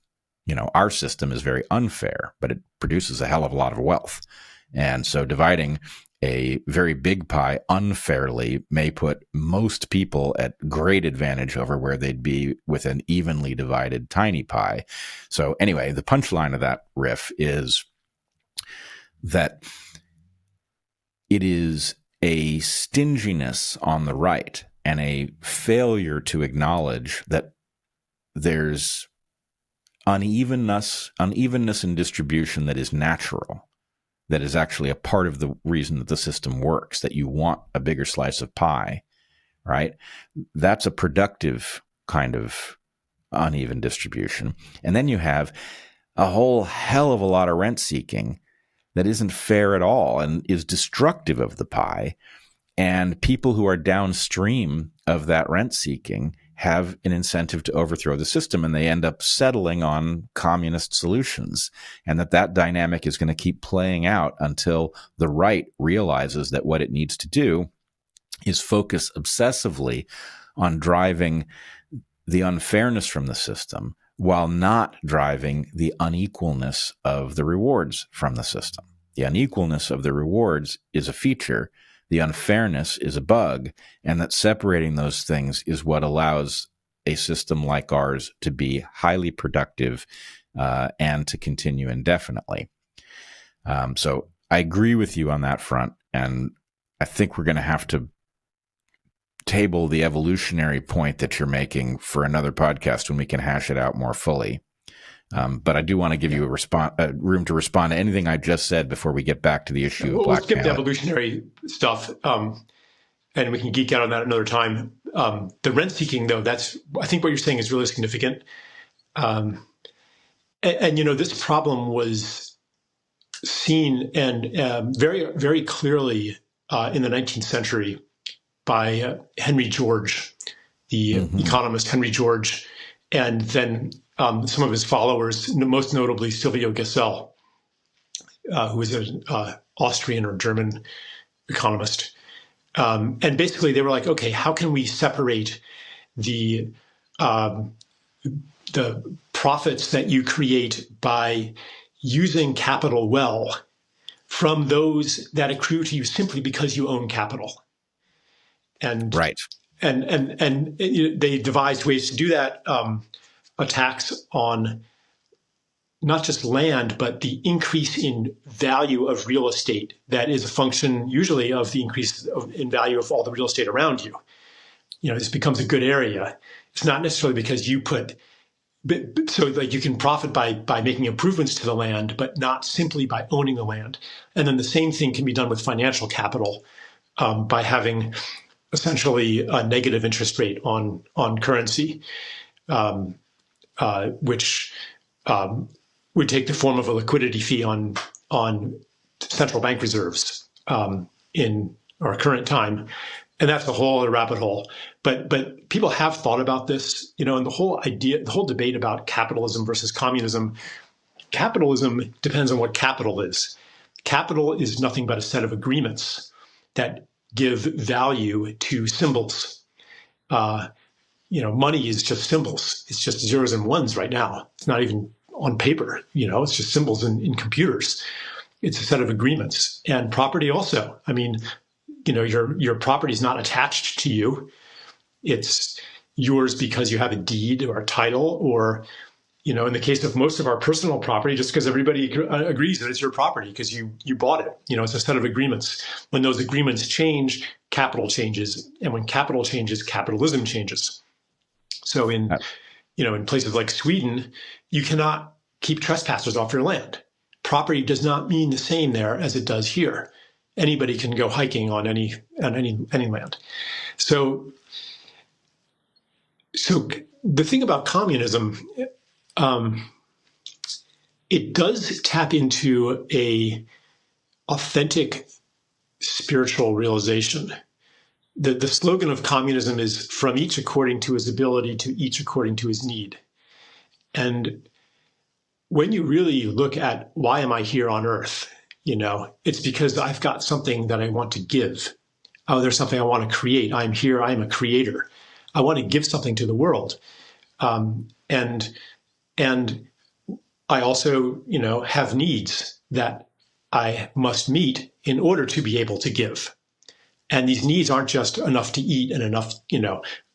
our system is very unfair, but it produces a hell of a lot of wealth. And so dividing a very big pie unfairly may put most people at great advantage over where they'd be with an evenly divided tiny pie. So anyway, the punchline of that riff is that it is a stinginess on the right and a failure to acknowledge that there's unevenness in distribution that is natural, that is actually a part of the reason that the system works, that you want a bigger slice of pie, right? That's a productive kind of uneven distribution. And then you have a whole hell of a lot of rent seeking that isn't fair at all and is destructive of the pie. And people who are downstream of that rent seeking have an incentive to overthrow the system, and they end up settling on communist solutions, and that dynamic is going to keep playing out until the right realizes that what it needs to do is focus obsessively on driving the unfairness from the system while not driving the unequalness of the rewards from the system. The unequalness of the rewards is a feature. The unfairness is a bug, and that separating those things is what allows a system like ours to be highly productive and to continue indefinitely. So I agree with you on that front, and I think we're going to have to table the evolutionary point that you're making for another podcast when we can hash it out more fully. But I do want to give you room to respond to anything I just said before we get back to the issue of We'll skip the blackmail. evolutionary stuff, and we can geek out on that another time. The rent seeking, though, I think what you're saying is really significant. And this problem was seen and very, very clearly in the 19th century by Henry George, the economist Henry George, and then some of his followers, most notably Silvio Gesell, who was an Austrian or German economist. And basically they were like, okay, how can we separate the profits that you create by using capital well from those that accrue to you simply because you own capital? And right. And they devised ways to do that, a tax on not just land, but the increase in value of real estate that is a function usually of the increase in value of all the real estate around you. This becomes a good area. It's not necessarily because you you can profit by making improvements to the land, but not simply by owning the land. And then the same thing can be done with financial capital by having essentially a negative interest rate on currency, which would take the form of a liquidity fee on central bank reserves in our current time. And that's a whole other rabbit hole. But people have thought about this, and the whole debate about capitalism versus communism. Capitalism depends on what capital is. Capital is nothing but a set of agreements that give value to symbols. Money is just symbols. It's just zeros and ones right now. It's not even on paper. It's just symbols in computers. It's a set of agreements. And property also. I mean, your property is not attached to you. It's yours because you have a deed or a title, or, in the case of most of our personal property, just because everybody agrees that it's your property because you bought it. It's a set of agreements. When those agreements change, capital changes. And when capital changes, capitalism changes. So in places like Sweden, you cannot keep trespassers off your land. Property does not mean the same there as it does here. Anybody can go hiking on any land. So the thing about communism, it does tap into a authentic spiritual realization. The slogan of communism is from each according to his ability to each according to his need. And when you really look at why am I here on earth, it's because I've got something that I want to give. Oh, there's something I want to create. I'm here. I'm a creator. I want to give something to the world. And I also, have needs that I must meet in order to be able to give. And these needs aren't just enough to eat and enough,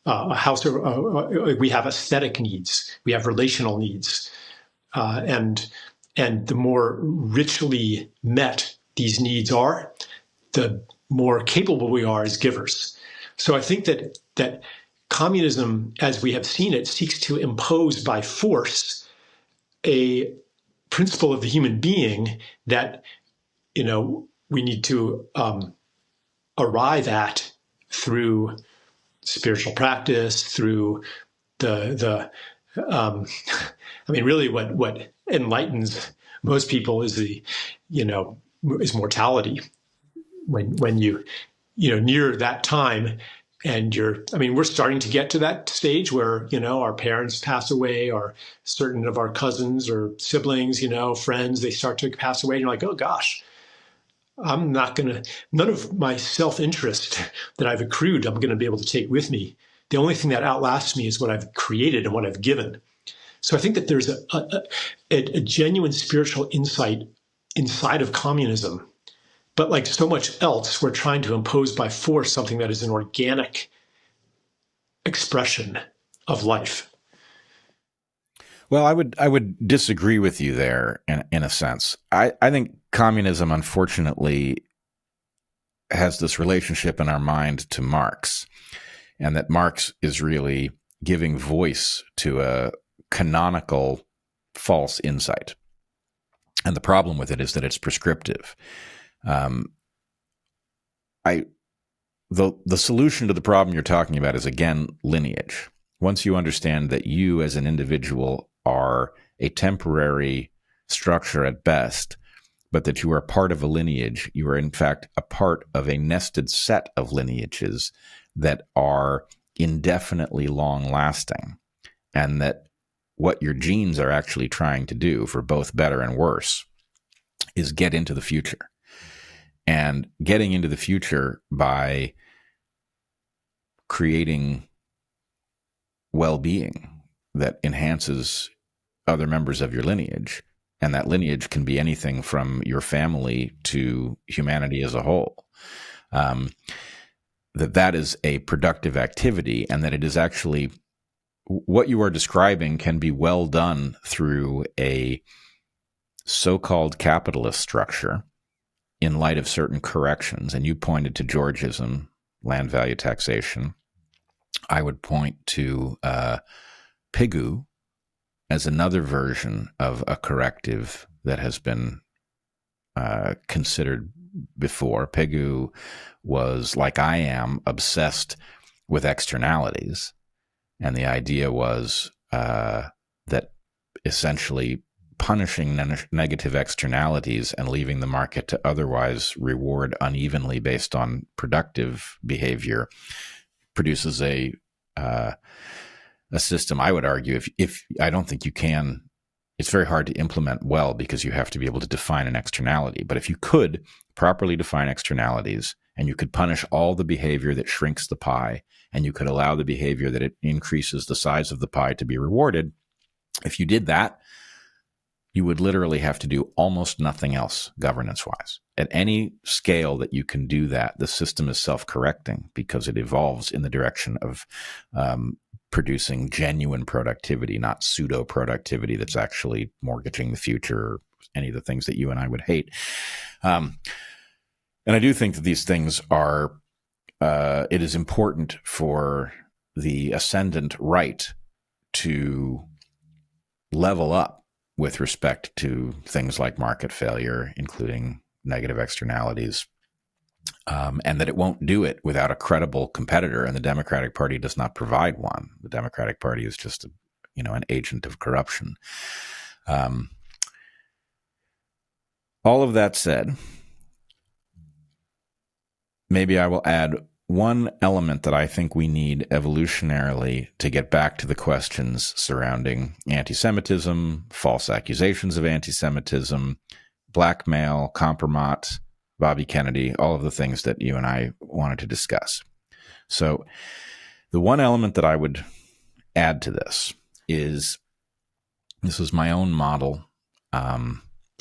a house. We have aesthetic needs. We have relational needs. And the more richly met these needs are, the more capable we are as givers. So I think that communism, as we have seen it, seeks to impose by force a principle of the human being that, we need to arrive at through spiritual practice, through really what enlightens most people is is mortality. When you near that time and we're starting to get to that stage where, our parents pass away, or certain of our cousins or siblings, friends, they start to pass away. And you're like, oh gosh, none of my self-interest that I've accrued, I'm going to be able to take with me. The only thing that outlasts me is what I've created and what I've given. So I think that there's a genuine spiritual insight inside of communism. But like so much else, we're trying to impose by force something that is an organic expression of life. Well, I would disagree with you there in a sense. I think communism, unfortunately, has this relationship in our mind to Marx, and that Marx is really giving voice to a canonical false insight. And the problem with it is that it's prescriptive. The solution to the problem you're talking about is, again, lineage. Once you understand that you as an individual are a temporary structure at best, but that you are part of a lineage, you are in fact a part of a nested set of lineages that are indefinitely long-lasting, and that what your genes are actually trying to do, for both better and worse, is get into the future. And getting into the future by creating well-being that enhances other members of your lineage. And that lineage can be anything from your family to humanity as a whole. That is a productive activity, and that it is actually what you are describing can be well done through a so-called capitalist structure in light of certain corrections. And you pointed to Georgism, land value taxation. I would point to PIGU as another version of a corrective that has been considered before. PIGU was, like I am, obsessed with externalities. And the idea was that essentially punishing negative externalities and leaving the market to otherwise reward unevenly based on productive behavior produces a system. I would argue, if I don't think you can, it's very hard to implement well, because you have to be able to define an externality. But if you could properly define externalities, and you could punish all the behavior that shrinks the pie, and you could allow the behavior that it increases the size of the pie to be rewarded, if you did that, you would literally have to do almost nothing else governance-wise. At any scale that you can do that, the system is self-correcting, because it evolves in the direction of producing genuine productivity, not pseudo-productivity that's actually mortgaging the future, or any of the things that you and I would hate. And I do think that these things are, it is important for the ascendant right to level up with respect to things like market failure, including negative externalities, and that it won't do it without a credible competitor. And the Democratic Party does not provide one. The Democratic Party is just, an agent of corruption. All of that said, maybe I will add one element that I think we need evolutionarily to get back to the questions surrounding anti-Semitism, false accusations of anti-Semitism, blackmail, compromat, Bobby Kennedy, all of the things that you and I wanted to discuss. So the one element that I would add to this is my own model, so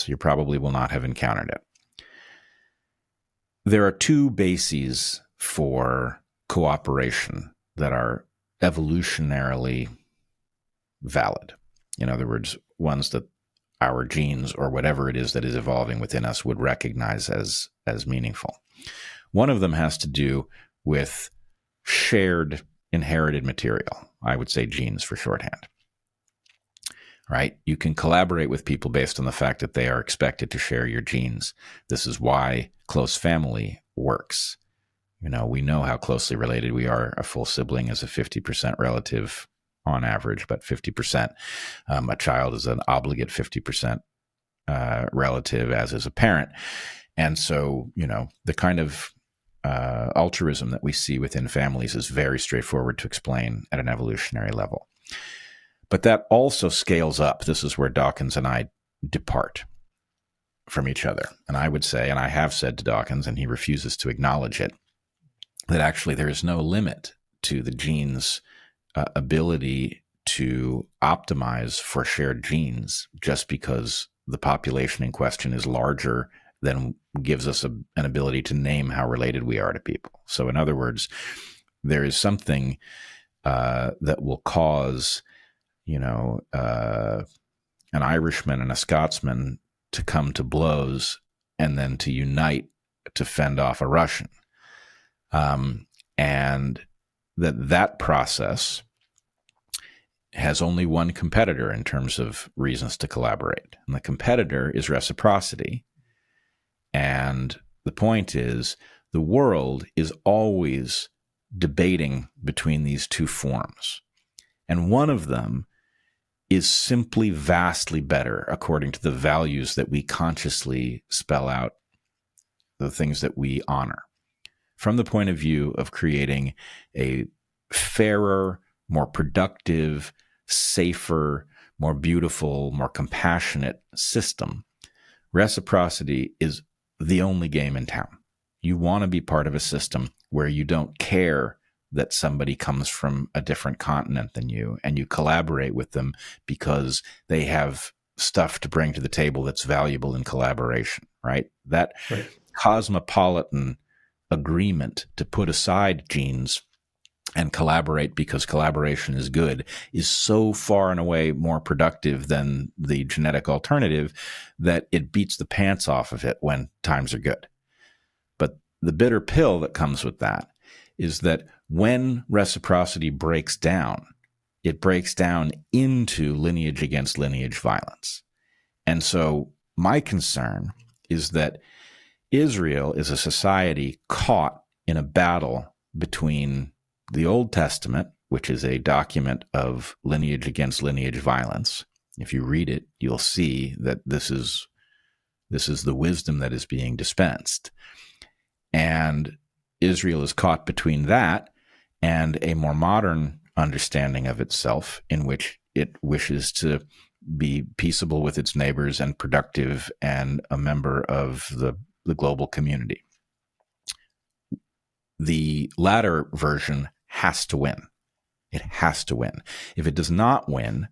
you probably will not have encountered it. There are two bases for cooperation that are evolutionarily valid. In other words, ones that our genes or whatever it is that is evolving within us would recognize as meaningful. One of them has to do with shared inherited material. I would say genes for shorthand. Right? You can collaborate with people based on the fact that they are expected to share your genes. This is why close family works. We know how closely related we are. A full sibling is a 50% relative on average, but 50%. A child is an obligate 50% relative, as is a parent. And so, the kind of altruism that we see within families is very straightforward to explain at an evolutionary level. But that also scales up. This is where Dawkins and I depart from each other. And I would say, and I have said to Dawkins, and he refuses to acknowledge it, that actually there is no limit to the gene's ability to optimize for shared genes, just because the population in question is larger than gives us an ability to name how related we are to people. So in other words, there is something that will cause an Irishman and a Scotsman to come to blows and then to unite to fend off a Russian. And that process has only one competitor in terms of reasons to collaborate. And the competitor is reciprocity. And the point is, the world is always debating between these two forms. And one of them is simply vastly better according to the values that we consciously spell out, the things that we honor. From the point of view of creating a fairer, more productive, safer, more beautiful, more compassionate system, reciprocity is the only game in town. You want to be part of a system where you don't care that somebody comes from a different continent than you, and you collaborate with them because they have stuff to bring to the table that's valuable in collaboration, right? That right. Cosmopolitan agreement to put aside genes and collaborate because collaboration is good is so far and away more productive than the genetic alternative that it beats the pants off of it when times are good. But the bitter pill that comes with that is that when reciprocity breaks down, it breaks down into lineage against lineage violence. And so my concern is that Israel is a society caught in a battle between the Old Testament, which is a document of lineage against lineage violence. If you read it, you'll see that this is the wisdom that is being dispensed. And Israel is caught between that and a more modern understanding of itself, in which it wishes to be peaceable with its neighbors and productive and a member of the global community. The latter version has to win. It has to win. If it does not win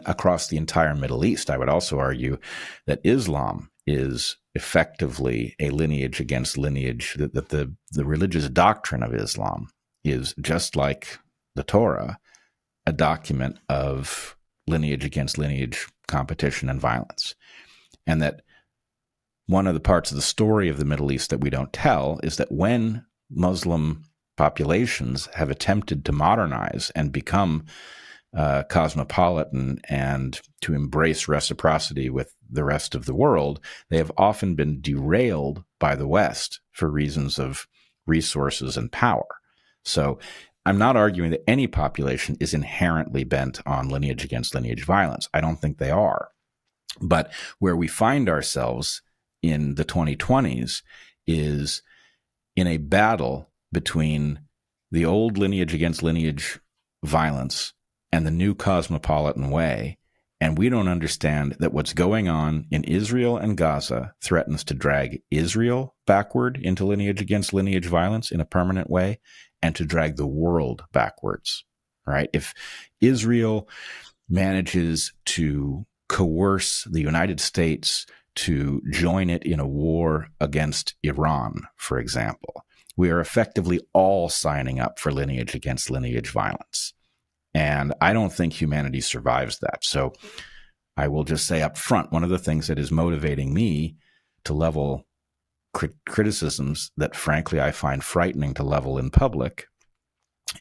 across the entire Middle East, I would also argue that Islam is effectively a lineage against lineage, that the religious doctrine of Islam is, just like the Torah, a document of lineage against lineage competition and violence. And that one of the parts of the story of the Middle East that we don't tell is that when Muslim populations have attempted to modernize and become cosmopolitan and to embrace reciprocity with the rest of the world, they have often been derailed by the West for reasons of resources and power. So I'm not arguing that any population is inherently bent on lineage against lineage violence. I don't think they are. But where we find ourselves in the 2020s is in a battle between the old lineage against lineage violence and the new cosmopolitan way. And we don't understand that what's going on in Israel and Gaza threatens to drag Israel backward into lineage against lineage violence in a permanent way, and to drag the world backwards, right? If Israel manages to coerce the United States to join it in a war against Iran, for example, we are effectively all signing up for lineage against lineage violence. And I don't think humanity survives that. So I will just say up front, one of the things that is motivating me to level criticisms that, frankly, I find frightening to level in public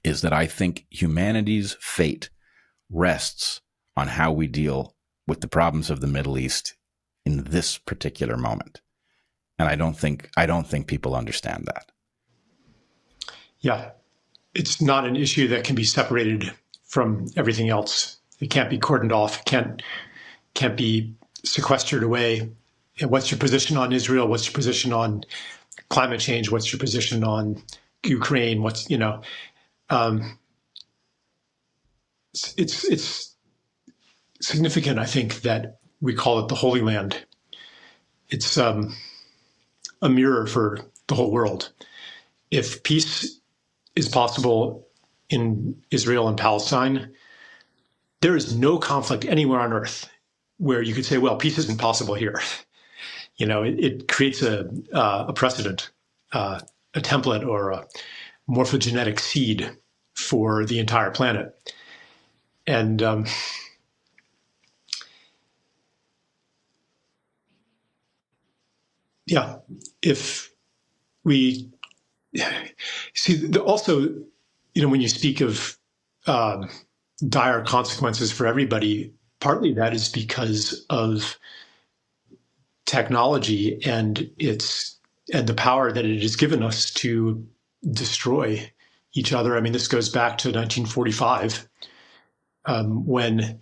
is that I think humanity's fate rests on how we deal with the problems of the Middle East in this particular moment. And I don't think people understand that. Yeah, it's not an issue that can be separated from everything else. It can't be cordoned off. It can't be sequestered away. And what's your position on Israel? What's your position on climate change? What's your position on Ukraine? It's significant, I think, that we call it the Holy Land. It's a mirror for the whole world. If peace is possible in Israel and Palestine, there is no conflict anywhere on earth where you could say, well, peace isn't possible here. It creates a precedent, a template, or a morphogenetic seed for the entire planet. And if we see, also, when you speak of dire consequences for everybody. Partly that is because of technology and the power that it has given us to destroy each other. I mean, this goes back to 1945, when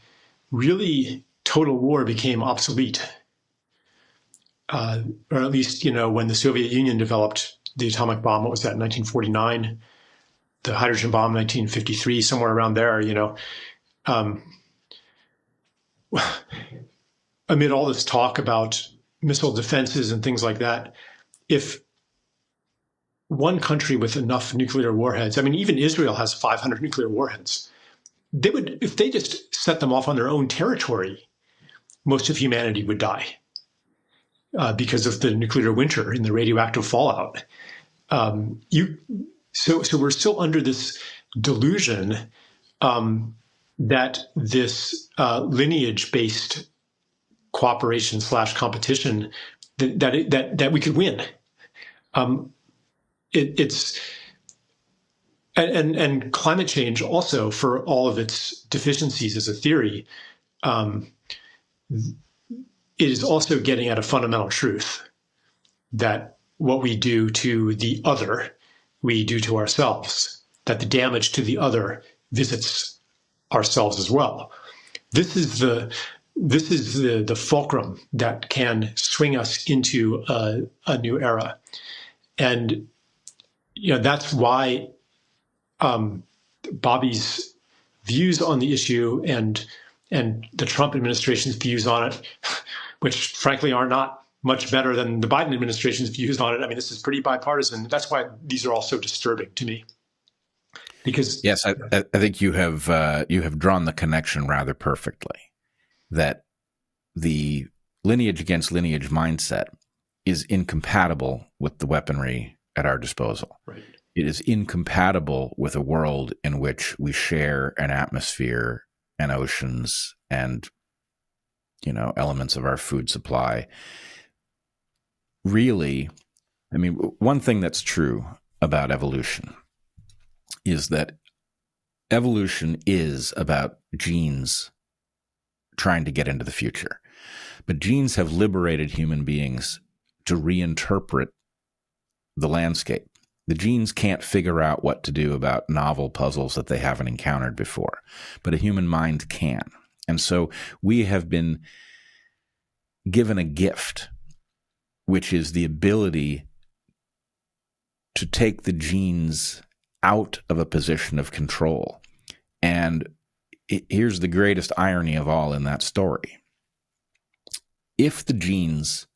really total war became obsolete. Or at least, when the Soviet Union developed the atomic bomb, what was that, 1949? The hydrogen bomb, 1953, somewhere around there, amid all this talk about missile defenses and things like that, if one country with enough nuclear warheads, I mean, even Israel has 500 nuclear warheads, if they just set them off on their own territory, most of humanity would die because of the nuclear winter and the radioactive fallout. So we're still under this delusion that this lineage-based cooperation / competition that we could win. And climate change also, for all of its deficiencies as a theory, is also getting at a fundamental truth that what we do to the other, we do to ourselves, that the damage to the other visits ourselves as well. This is the fulcrum that can swing us into a new era. And that's why Bobby's views on the issue and the Trump administration's views on it, which frankly are not much better than the Biden administration's views on it. I mean, this is pretty bipartisan. That's why these are all so disturbing to me. Because yes, I think you have drawn the connection rather perfectly. That the lineage against lineage mindset is incompatible with the weaponry at our disposal. Right. It is incompatible with a world in which we share an atmosphere and oceans and, elements of our food supply. Really, I mean, one thing that's true about evolution is that evolution is about genes trying to get into the future. But genes have liberated human beings to reinterpret the landscape. The genes can't figure out what to do about novel puzzles that they haven't encountered before, but a human mind can. And so we have been given a gift, which is the ability to take the genes out of a position of control. And here's the greatest irony of all in that story. If the genes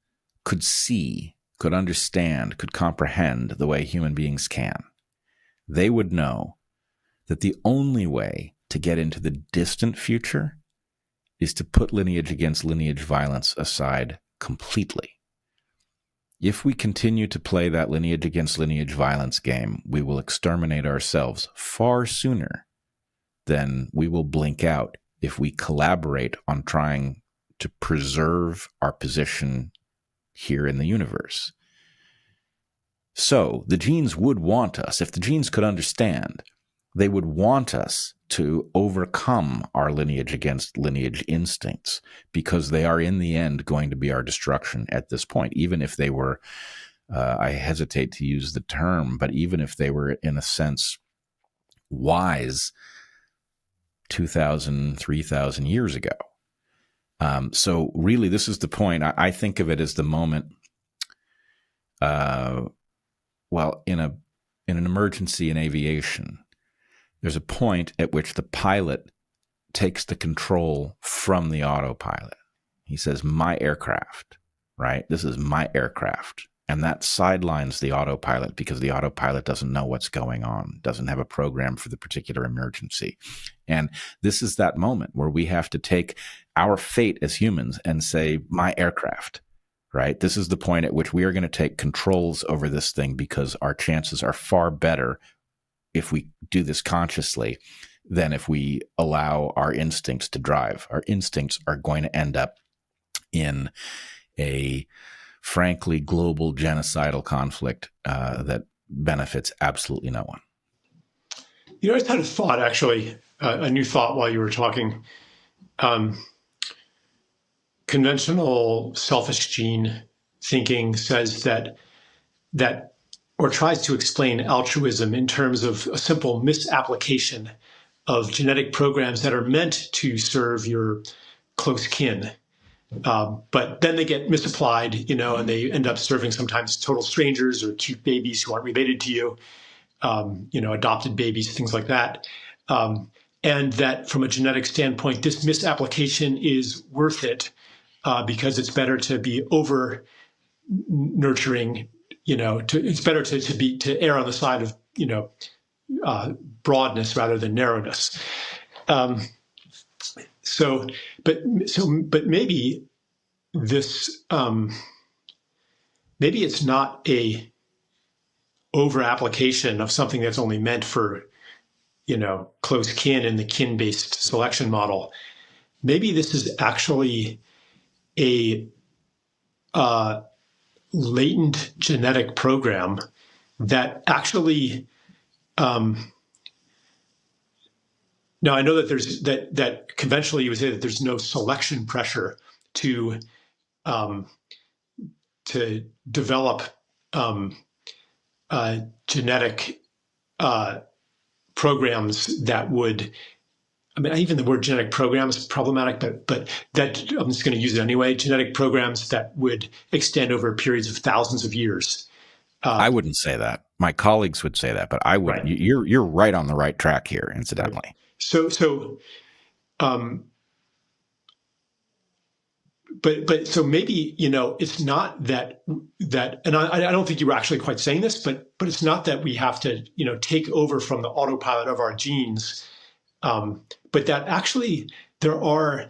could see, could understand, could comprehend the way human beings can, they would know that the only way to get into the distant future is to put lineage against lineage violence aside completely. If we continue to play that lineage against lineage violence game, we will exterminate ourselves far sooner than we will blink out if we collaborate on trying to preserve our position here in the universe. So the genes would want us, if the genes could understand, they would want us to overcome our lineage against lineage instincts, because they are in the end going to be our destruction at this point. Even if they were, I hesitate to use the term, but even if they were in a sense wise 2,000, 3,000 years ago. So really, this is the point. I think of it as the moment, in an emergency in aviation, there's a point at which the pilot takes the control from the autopilot. He says, my aircraft, right? This is my aircraft. And that sidelines the autopilot because the autopilot doesn't know what's going on, doesn't have a program for the particular emergency. And this is that moment where we have to take our fate as humans and say, my aircraft, right? This is the point at which we are going to take controls over this thing, because our chances are far better if we do this consciously than if we allow our instincts to drive. Our instincts are going to end up in a frankly global genocidal conflict that benefits absolutely no one. I just had a thought, actually. a new thought while you were talking. Um, Conventional selfish gene thinking says that or tries to explain altruism in terms of a simple misapplication of genetic programs that are meant to serve your close kin. But then they get misapplied, and they end up serving sometimes total strangers or cute babies who aren't related to you, adopted babies, things like that. And that from a genetic standpoint, this misapplication is worth it because it's better to be over nurturing, it's better to err on the side of, broadness rather than narrowness. But maybe this, maybe it's not a over application of something that's only meant for, close kin in the kin-based selection model. Maybe this is actually a latent genetic program that actually, now I know that there's that conventionally you would say that there's no selection pressure to develop genetic programs that would, even the word genetic program is problematic, but that I'm just going to use it anyway. Genetic programs that would extend over periods of thousands of years. I wouldn't say that. My colleagues would say that, but I wouldn't. Right. You're right on the right track here, incidentally. Right. So, so maybe it's not that, and I don't think you were actually quite saying this, but it's not that we have to take over from the autopilot of our genes, but that actually there are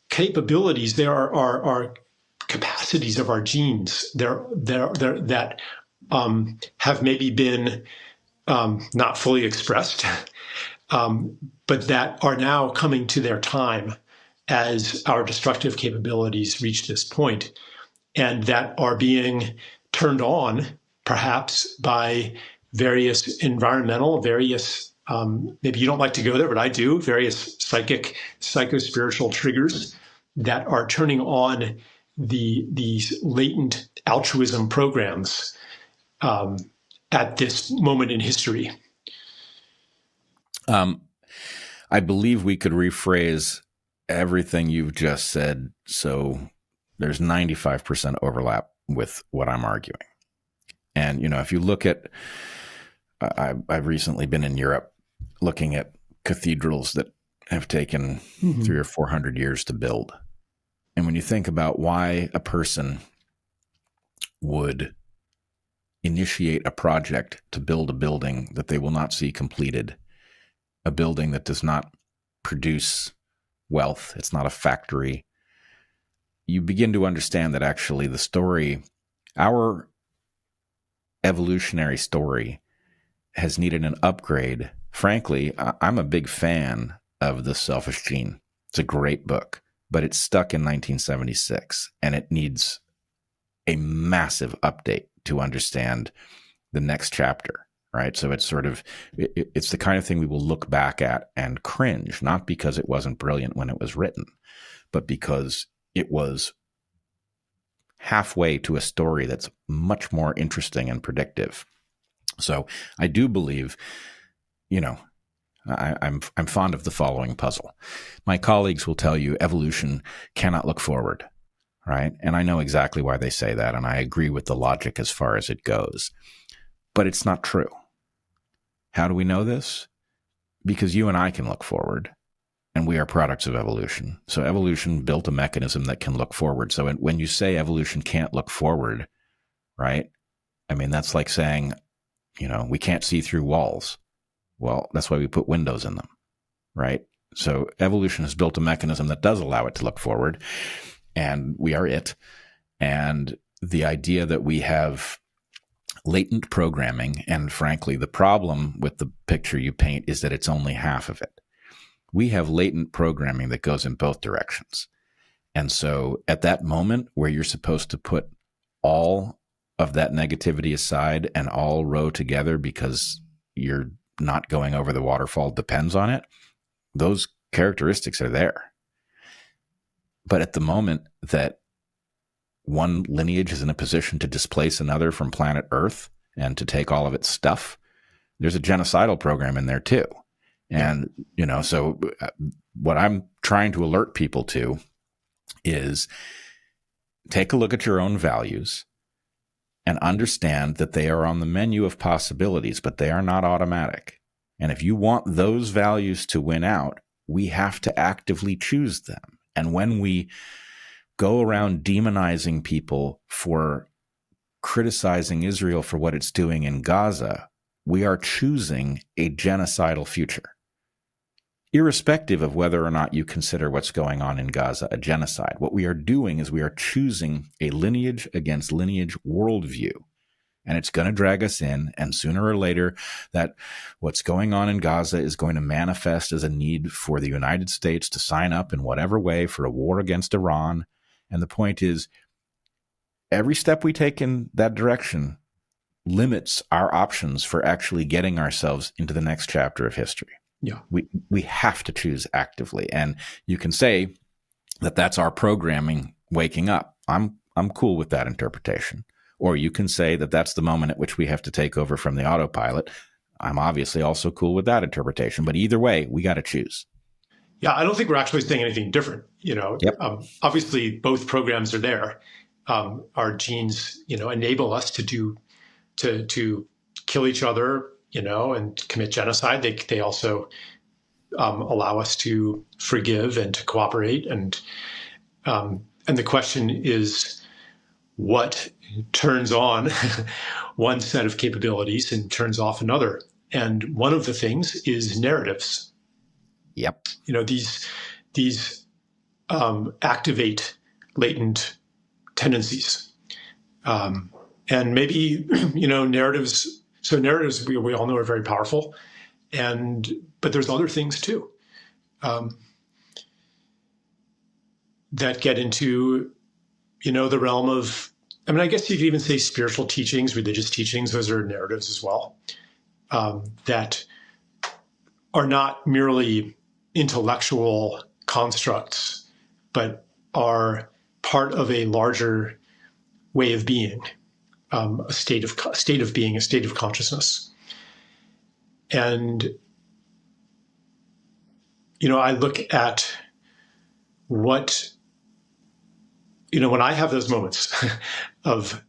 capabilities, there are capacities of our genes that have maybe been not fully expressed, but that are now coming to their time as our destructive capabilities reach this point, and that are being turned on perhaps by various environmental, maybe you don't like to go there, but I do, various psycho-spiritual triggers that are turning on these latent altruism programs at this moment in history. I believe we could rephrase everything you've just said, so there's 95% overlap with what I'm arguing. And, if you look at, I've recently been in Europe looking at cathedrals that have taken 300 or 400 years to build. And when you think about why a person would initiate a project to build a building that they will not see completed, a building that does not produce wealth, it's not a factory, you begin to understand that actually the story, our evolutionary story, has needed an upgrade. Frankly, I'm a big fan of The Selfish Gene. It's a great book, but it's stuck in 1976, and it needs a massive update to understand the next chapter. Right. So it's it's the kind of thing we will look back at and cringe, not because it wasn't brilliant when it was written, but because it was halfway to a story that's much more interesting and predictive. So I do believe, I'm fond of the following puzzle. My colleagues will tell you evolution cannot look forward. Right. And I know exactly why they say that. And I agree with the logic as far as it goes, but it's not true. How do we know this? Because you and I can look forward, and we are products of evolution. So evolution built a mechanism that can look forward. So when you say evolution can't look forward, right? That's like saying, we can't see through walls. Well, that's why we put windows in them, right? So evolution has built a mechanism that does allow it to look forward, and we are it. And the idea that we have latent programming, and frankly, the problem with the picture you paint is that it's only half of it. We have latent programming that goes in both directions. And so at that moment where you're supposed to put all of that negativity aside and all row together because you're not going over the waterfall depends on it. Those characteristics are there. But at the moment that one lineage is in a position to displace another from planet Earth and to take all of its stuff, there's a genocidal program in there too. And, so what I'm trying to alert people to is take a look at your own values and understand that they are on the menu of possibilities, but they are not automatic. And if you want those values to win out, we have to actively choose them. And when we go around demonizing people for criticizing Israel for what it's doing in Gaza, we are choosing a genocidal future, irrespective of whether or not you consider what's going on in Gaza a genocide. What we are doing is we are choosing a lineage against lineage worldview, and it's going to drag us in. And sooner or later, that what's going on in Gaza is going to manifest as a need for the United States to sign up in whatever way for a war against Iran. And the point is, every step we take in that direction limits our options for actually getting ourselves into the next chapter of history. Yeah. We have to choose actively. And you can say that that's our programming waking up. I'm cool with that interpretation. Or you can say that that's the moment at which we have to take over from the autopilot. I'm obviously also cool with that interpretation. But either way, we got to choose. Yeah, I don't think we're actually saying anything different. Yep. Obviously, both programs are there. Our genes, enable us to kill each other, and commit genocide. They also allow us to forgive and to cooperate. And the question is, what turns on one set of capabilities and turns off another? And one of the things is narratives. Yep. These activate latent tendencies. And maybe, narratives. So narratives, we all know, are very powerful. But there's other things too that get into, the realm of, I guess you could even say spiritual teachings, religious teachings. Those are narratives as well, that are not merely intellectual constructs, but are part of a larger way of being, a state of being, a state of consciousness. And, I look at what, when I have those moments of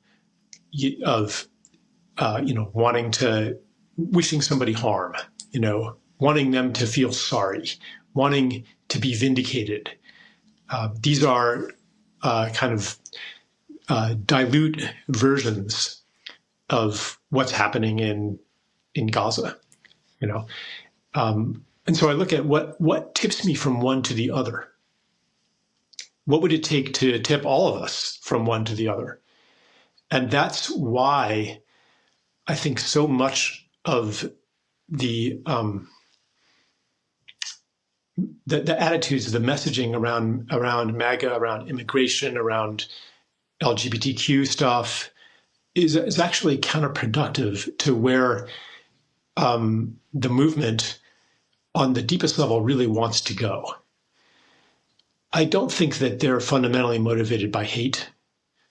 wishing somebody harm, wanting them to feel sorry, wanting to be vindicated. These are dilute versions of what's happening in Gaza, and so I look at what tips me from one to the other. What would it take to tip all of us from one to the other? And that's why I think so much of the attitudes, the messaging around MAGA, around immigration, around LGBTQ stuff is actually counterproductive to where the movement on the deepest level really wants to go. I don't think that they're fundamentally motivated by hate.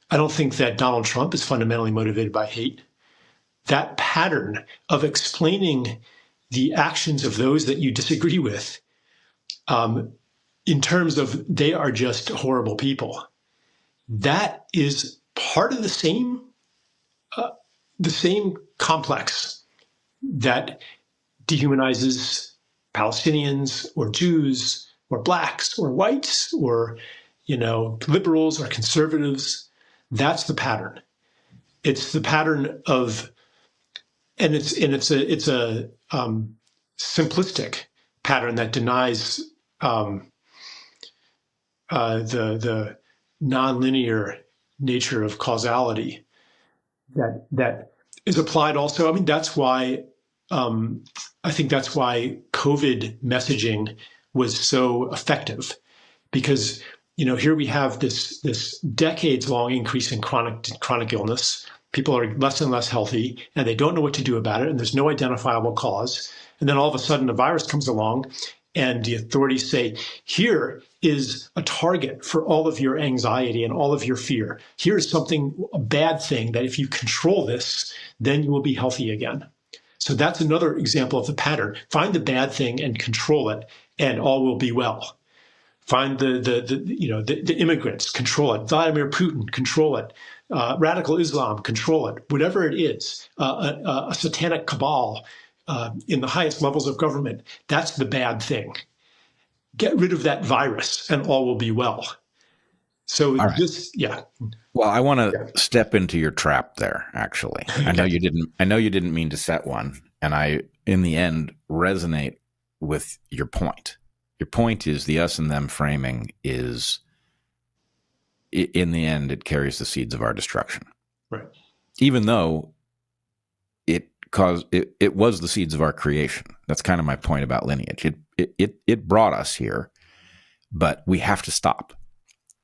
I don't think that Donald Trump is fundamentally motivated by hate. That pattern of explaining the actions of those that you disagree with in terms of they are just horrible people, that is part of the same complex that dehumanizes Palestinians or Jews or blacks or whites or, liberals or conservatives. That's the pattern. It's the pattern of, and it's a simplistic pattern that denies the nonlinear nature of causality that is applied also. That's why I think that's why COVID messaging was so effective, because here we have this decades-long increase in chronic illness. People are less and less healthy, and they don't know what to do about it, and there's no identifiable cause. And then all of a sudden a virus comes along and the authorities say, here is a target for all of your anxiety and all of your fear. Here's something, a bad thing that if you control this, then you will be healthy again. So that's another example of the pattern. Find the bad thing and control it, and all will be well. Find the immigrants, control it. Vladimir Putin, control it. Radical Islam, control it. Whatever it is, a satanic cabal in the highest levels of government, that's the bad thing. Get rid of that virus, and all will be well. So All right. yeah. Well, I want to step into your trap there, actually. I know you didn't mean to set one, and I, in the end, resonate with your point. Your point is the us and them framing is, in the end, it carries the seeds of our destruction. Right. Even though it was the seeds of our creation. That's kind of my point about Lineage. It brought us here, but we have to stop.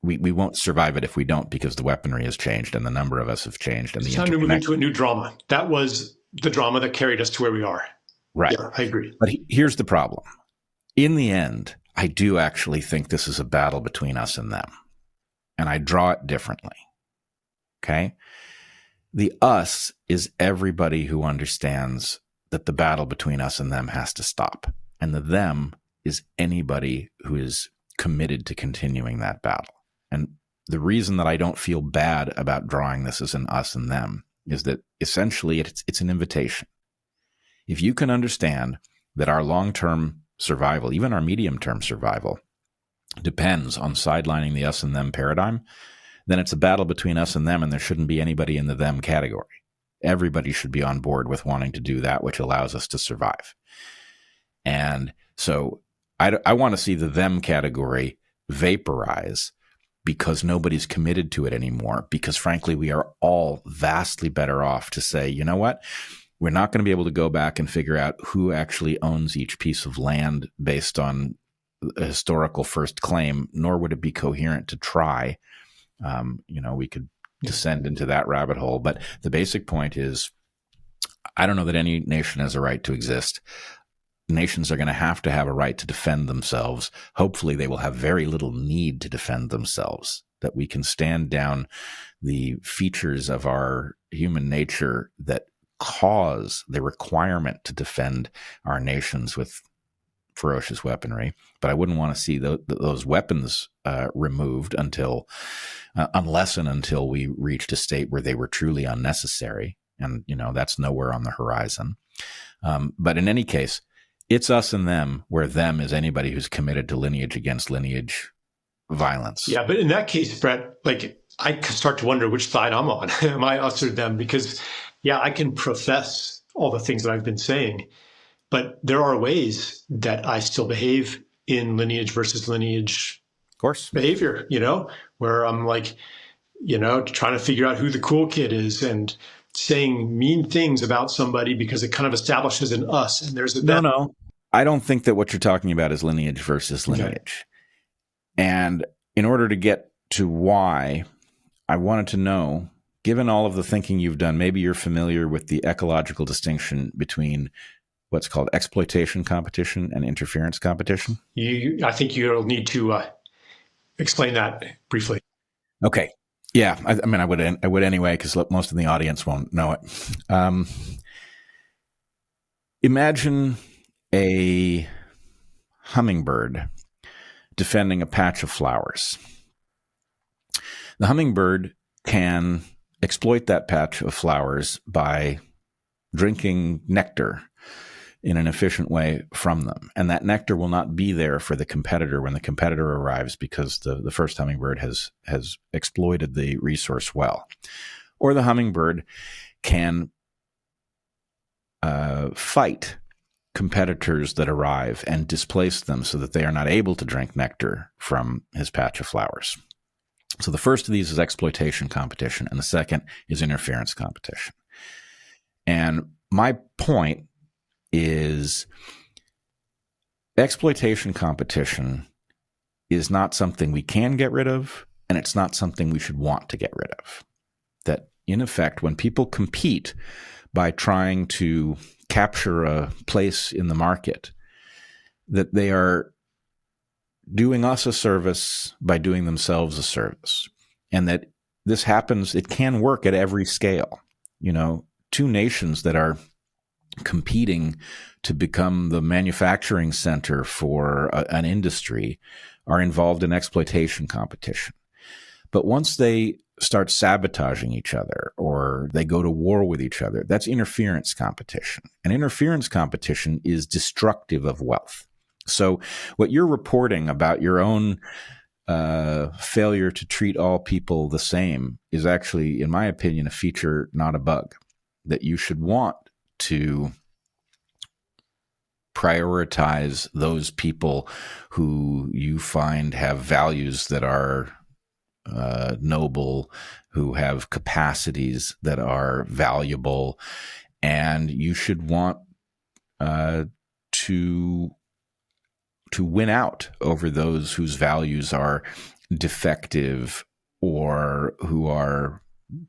We won't survive it if we don't, because the weaponry has changed and the number of us have changed. And it's time to move into a new drama. That was the drama that carried us to where we are. Right. Yeah, I agree. But here's the problem. In the end, I do actually think this is a battle between us and them. And I draw it differently. Okay? The us is everybody who understands that the battle between us and them has to stop. And the them is anybody who is committed to continuing that battle. And the reason that I don't feel bad about drawing this as an us and them is that essentially it's an invitation. If you can understand that our long-term survival, even our medium-term survival, depends on sidelining the us and them paradigm, then it's a battle between us and them, and there shouldn't be anybody in the them category. Everybody should be on board with wanting to do that which allows us to survive. And so I want to see the them category vaporize, because nobody's committed to it anymore, because frankly, we are all vastly better off to say, you know what? We're not going to be able to go back and figure out who actually owns each piece of land based on a historical first claim, nor would it be coherent to try. We could descend into that rabbit hole. But the basic point is, I don't know that any nation has a right to exist. Nations are going to have a right to defend themselves. Hopefully they will have very little need to defend themselves, that we can stand down the features of our human nature that cause the requirement to defend our nations with ferocious weaponry. But I wouldn't want to see those weapons removed unless and until we reached a state where they were truly unnecessary. And, that's nowhere on the horizon. But in any case, it's us and them, where them is anybody who's committed to lineage against lineage violence. Yeah, but in that case, Bret, I start to wonder which side I'm on. Am I us or them? Because, I can profess all the things that I've been saying, but there are ways that I still behave in lineage versus lineage, of course, behavior, where I'm trying to figure out who the cool kid is and saying mean things about somebody because it kind of establishes an us. And there's no. I don't think that what you're talking about is lineage versus lineage. Okay. And in order to get to why, I wanted to know, given all of the thinking you've done, maybe you're familiar with the ecological distinction between what's called exploitation competition and interference competition. I think you'll need to explain that briefly. Okay. Yeah, I would anyway, because most of the audience won't know it. Imagine a hummingbird defending a patch of flowers. The hummingbird can exploit that patch of flowers by drinking nectar in an efficient way from them. And that nectar will not be there for the competitor when the competitor arrives, because the first hummingbird has exploited the resource well. Or the hummingbird can fight competitors that arrive and displace them so that they are not able to drink nectar from his patch of flowers. So the first of these is exploitation competition, and the second is interference competition. And my point is, exploitation competition is not something we can get rid of, and it's not something we should want to get rid of. That, in effect, when people compete by trying to capture a place in the market, that they are doing us a service by doing themselves a service. And that this happens, it can work at every scale. Two nations that are competing to become the manufacturing center for an industry are involved in exploitation competition. But once they start sabotaging each other or they go to war with each other, that's interference competition. And interference competition is destructive of wealth. So what you're reporting about your own failure to treat all people the same is actually, in my opinion, a feature, not a bug, that you should want to prioritize those people who you find have values that are noble, who have capacities that are valuable, and you should want to win out over those whose values are defective or who are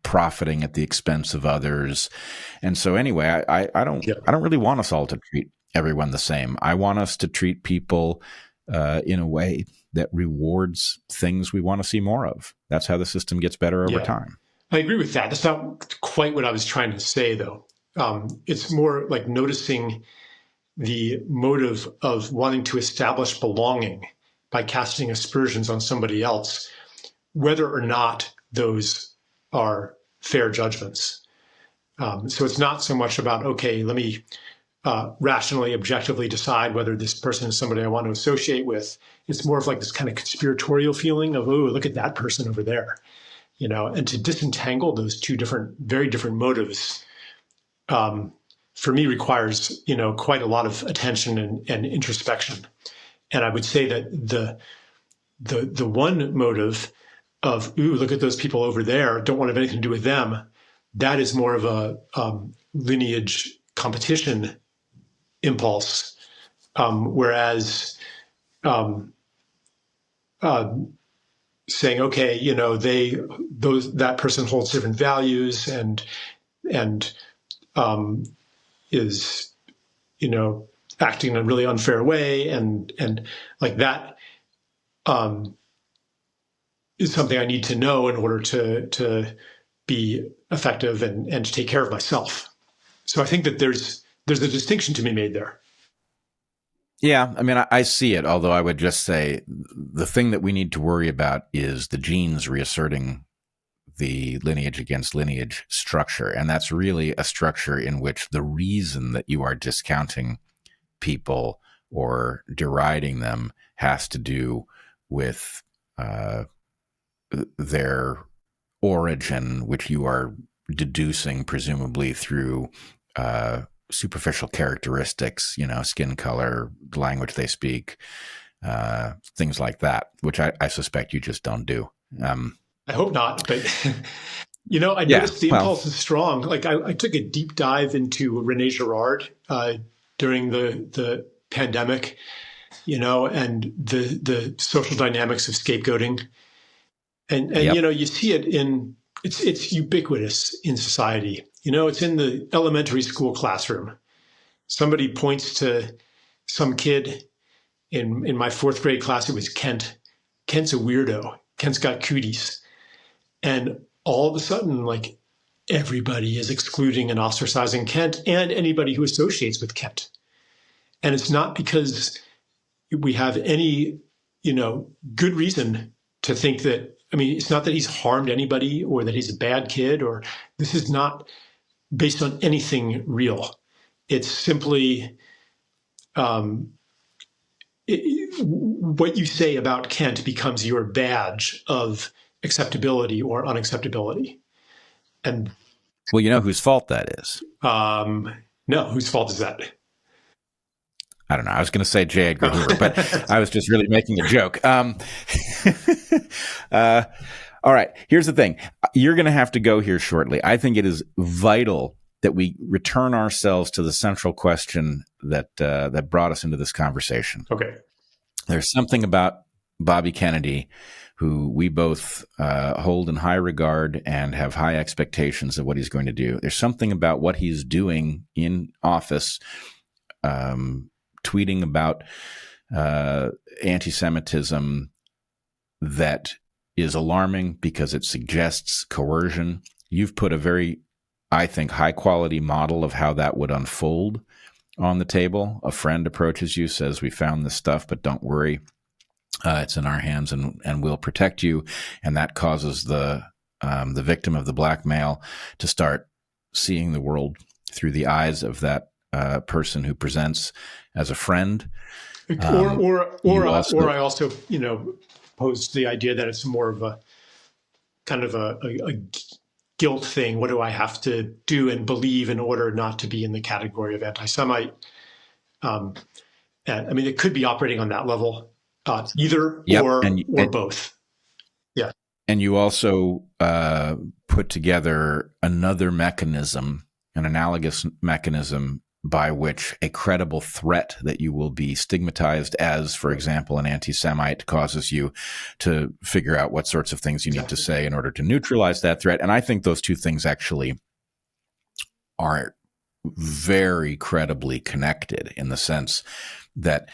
profiting at the expense of others. And so anyway, I don't really want us all to treat everyone the same. I want us to treat people in a way that rewards things we want to see more of. That's how the system gets better over time. I agree with that. That's not quite what I was trying to say, though. It's more like noticing the motive of wanting to establish belonging by casting aspersions on somebody else, whether or not those are fair judgments. So it's not so much about, okay, let me rationally, objectively decide whether this person is somebody I want to associate with. It's more of like this kind of conspiratorial feeling of, oh, look at that person over there, and to disentangle those two very different motives, for me requires, quite a lot of attention and introspection. And I would say that the one motive of, ooh, look at those people over there, don't want to have anything to do with them, that is more of a lineage competition impulse, whereas saying, okay, that person holds different values and is, acting in a really unfair way, and like that is something I need to know in order to be effective and to take care of myself. So I think that there's a distinction to be made there. Yeah, I mean, I see it, although I would just say the thing that we need to worry about is the genes reasserting the lineage against lineage structure. And that's really a structure in which the reason that you are discounting people or deriding them has to do with their origin, which you are deducing presumably through superficial characteristics, skin color, the language they speak, things like that, which I suspect you just don't do. I hope not, but I noticed the impulse is strong. Like I took a deep dive into René Girard during the pandemic, and the social dynamics of scapegoating, and you see it it's ubiquitous in society. It's in the elementary school classroom. Somebody points to some kid in my fourth grade class. It was Kent. Kent's a weirdo. Kent's got cooties. And all of a sudden, like, everybody is excluding and ostracizing Kent and anybody who associates with Kent. And it's not because we have any, good reason to think that, it's not that he's harmed anybody or that he's a bad kid, or this is not based on anything real. It's simply what you say about Kent becomes your badge of acceptability or unacceptability. And well, you know whose fault that is? No, whose fault is that? I don't know. I was going to say J. Edgar Hoover, but I was just really making a joke. All right. Here's the thing. You're going to have to go here shortly. I think it is vital that we return ourselves to the central question that brought us into this conversation. Okay. There's something about Bobby Kennedy who we both hold in high regard and have high expectations of what he's going to do. There's something about what he's doing in office, tweeting about anti-Semitism, that is alarming because it suggests coercion. You've put a very, I think, high-quality model of how that would unfold on the table. A friend approaches you, says, "We found this stuff, but don't worry. It's in our hands, and we'll protect you." And that causes the victim of the blackmail to start seeing the world through the eyes of that person who presents as a friend. Or I also, posed the idea that it's more of a kind of a guilt thing. What do I have to do and believe in order not to be in the category of anti-Semite? And I mean, it could be operating on that level. Either or both. Yeah. And you also put together another mechanism, an analogous mechanism by which a credible threat that you will be stigmatized as, for example, an anti-Semite, causes you to figure out what sorts of things you need to say in order to neutralize that threat. And I think those two things actually are very credibly connected in the sense that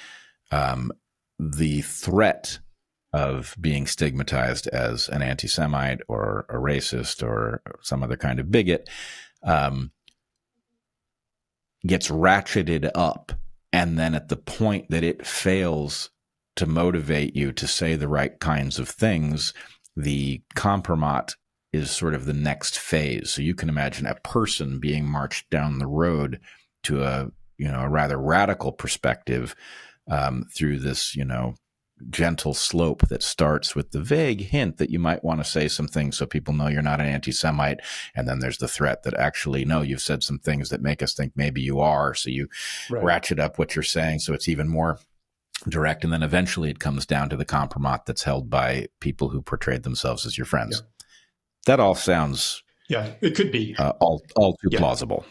the threat of being stigmatized as an anti-Semite or a racist or some other kind of bigot gets ratcheted up. And then at the point that it fails to motivate you to say the right kinds of things, the compromat is sort of the next phase. So you can imagine a person being marched down the road to a rather radical perspective through this, gentle slope that starts with the vague hint that you might want to say some things so people know you're not an anti-Semite. And then there's the threat that actually, no, you've said some things that make us think maybe you are. So you ratchet up what you're saying so it's even more direct. And then eventually it comes down to the compromat that's held by people who portrayed themselves as your friends. Yeah. That all sounds... Yeah, it could be. All too plausible.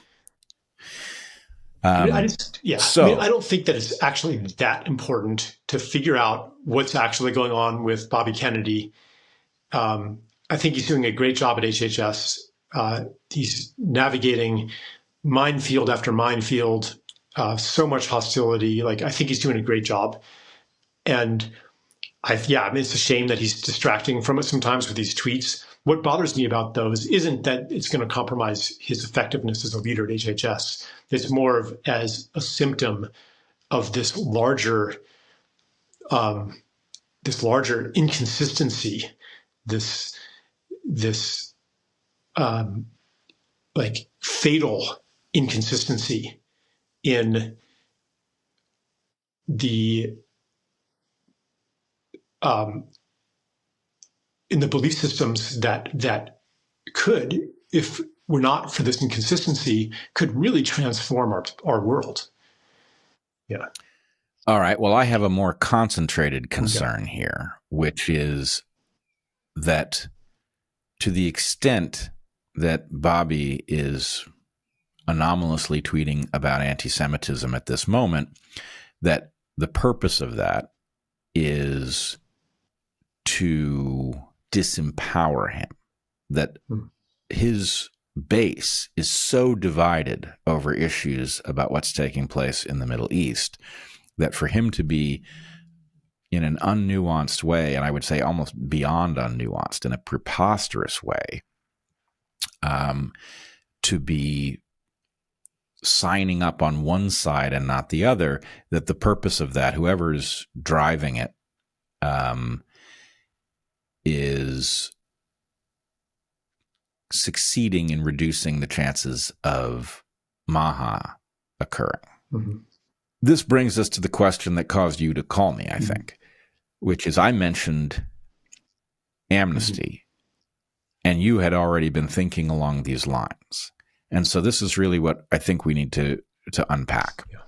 I don't think that it's actually that important to figure out what's actually going on with Bobby Kennedy. I think he's doing a great job at HHS. He's navigating minefield after minefield, so much hostility. I think he's doing a great job. And it's a shame that he's distracting from it sometimes with these tweets. What bothers me about those isn't that it's going to compromise his effectiveness as a leader at HHS. It's more of as a symptom of this larger inconsistency, this fatal inconsistency in the belief systems that could, if were not for this inconsistency, could really transform our world. Yeah. All right. Well, I have a more concentrated concern here, which is that to the extent that Bobby is anomalously tweeting about anti-Semitism at this moment, that the purpose of that is to disempower him, that his base is so divided over issues about what's taking place in the Middle East that for him to be in an unnuanced way, and I would say almost beyond unnuanced, in a preposterous way, to be signing up on one side and not the other, that the purpose of that, whoever is driving it, is succeeding in reducing the chances of Maha occurring. Mm-hmm. This brings us to the question that caused you to call me, I think, which is I mentioned Amnesty, and you had already been thinking along these lines. And so this is really what I think we need to unpack. Yeah.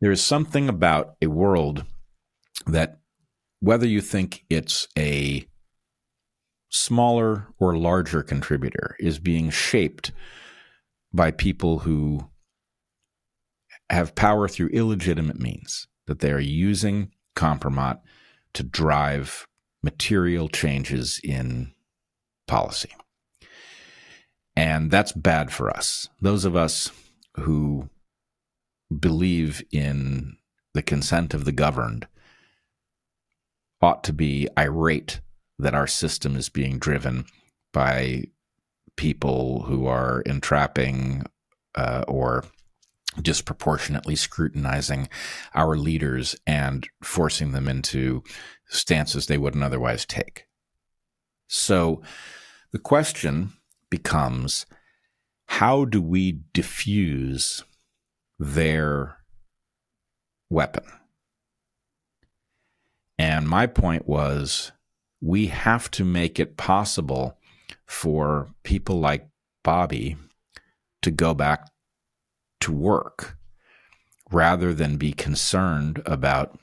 There is something about a world that, whether you think it's a smaller or larger contributor, is being shaped by people who have power through illegitimate means, that they are using compromat to drive material changes in policy. And that's bad for us. Those of us who believe in the consent of the governed ought to be irate that our system is being driven by people who are entrapping or disproportionately scrutinizing our leaders and forcing them into stances they wouldn't otherwise take. So the question becomes, how do we diffuse their weapon? And my point was, we have to make it possible for people like Bobby to go back to work rather than be concerned about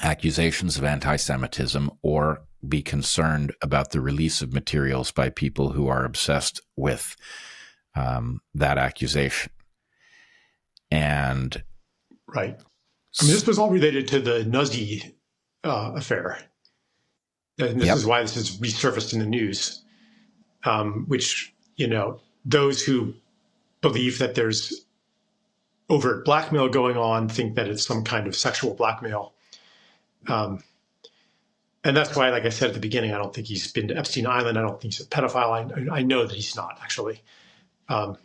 accusations of anti-Semitism or be concerned about the release of materials by people who are obsessed with that accusation. And right. I mean, this was all related to the Nazi affair. And this is why this is resurfaced in the news, which, those who believe that there's overt blackmail going on think that it's some kind of sexual blackmail. And that's why, like I said at the beginning, I don't think he's been to Epstein Island. I don't think he's a pedophile. I know that he's not, actually. But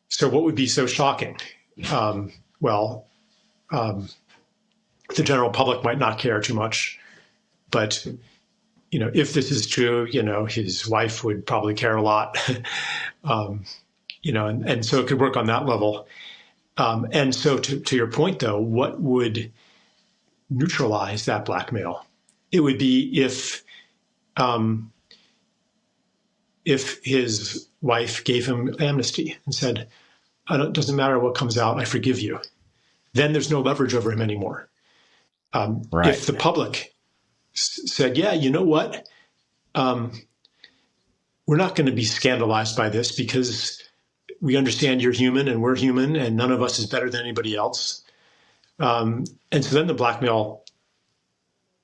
so what would be so shocking? The general public might not care too much, but if this is true, his wife would probably care a lot, and so it could work on that level. And so to your point, though, what would neutralize that blackmail? It would be if his wife gave him amnesty and said, it doesn't matter what comes out, I forgive you. Then there's no leverage over him anymore. Right. If the public said, yeah, you know what? We're not going to be scandalized by this because we understand you're human and we're human and none of us is better than anybody else. And so then the blackmail,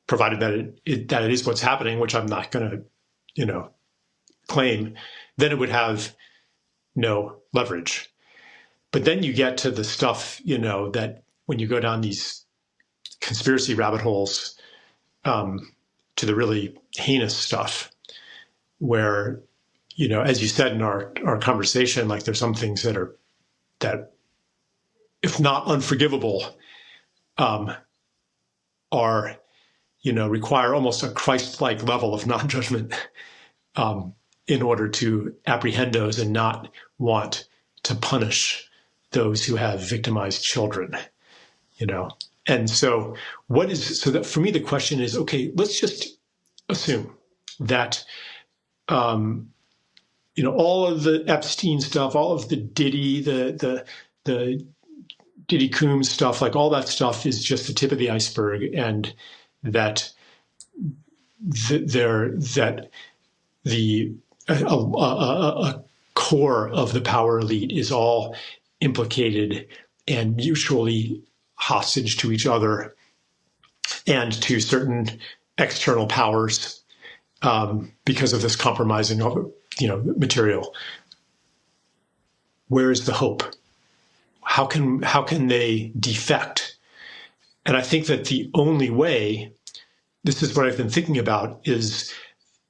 provided that it is what's happening, which I'm not going to, claim, then it would have no leverage. But then you get to the stuff, that when you go down these conspiracy rabbit holes, to the really heinous stuff where, as you said in our conversation, like there's some things that if not unforgivable, are, require almost a Christ-like level of non-judgment in order to apprehend those and not want to punish those who have victimized children, And so that for me, the question is, okay, let's just assume that, all of the Epstein stuff, all of the Diddy, the Diddy Coombs stuff, like all that stuff is just the tip of the iceberg, and that a core of the power elite is all implicated and mutually hostage to each other and to certain external powers because of this compromising of material. Where is the hope? How can they defect? And I think that the only way, this is what I've been thinking about, is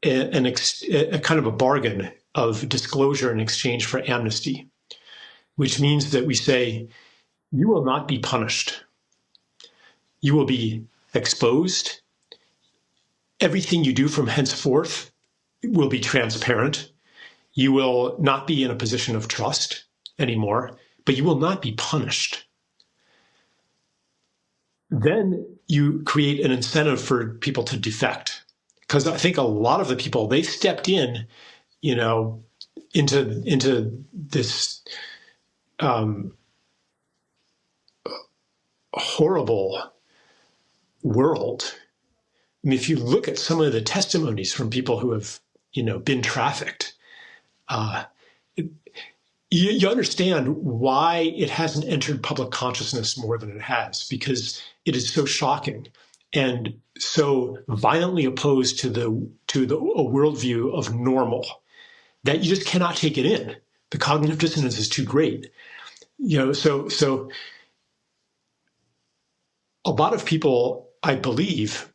a kind of a bargain of disclosure in exchange for amnesty, which means that we say, you will not be punished. You will be exposed. Everything you do from henceforth will be transparent. You will not be in a position of trust anymore, but you will not be punished. Then you create an incentive for people to defect. Because I think a lot of the people, they stepped in, into this horrible world. I mean, if you look at some of the testimonies from people who have, been trafficked, you understand why it hasn't entered public consciousness more than it has, because it is so shocking and so violently opposed to a worldview of normal that you just cannot take it in. The cognitive dissonance is too great. So a lot of people, I believe,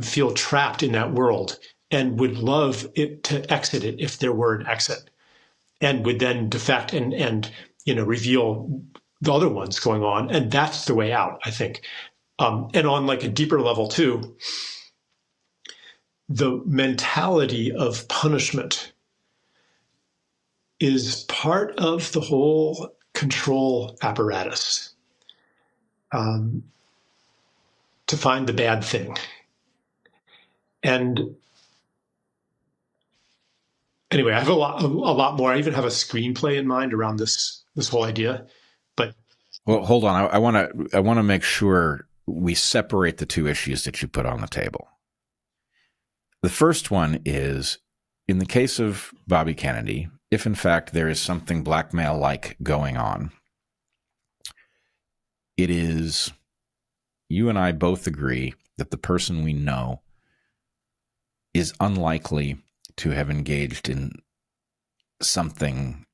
feel trapped in that world and would love it to exit it if there were an exit, and would then defect and reveal the other ones going on, and that's the way out, I think. And on like a deeper level too, the mentality of punishment is part of the whole control apparatus, to find the bad thing. And anyway, I have a lot more. I even have a screenplay in mind around this whole idea. But well, hold on. I want to make sure we separate the two issues that you put on the table. The first one is, in the case of Bobby Kennedy, if in fact there is something blackmail-like going on, it is, you and I both agree that the person we know is unlikely to have engaged in something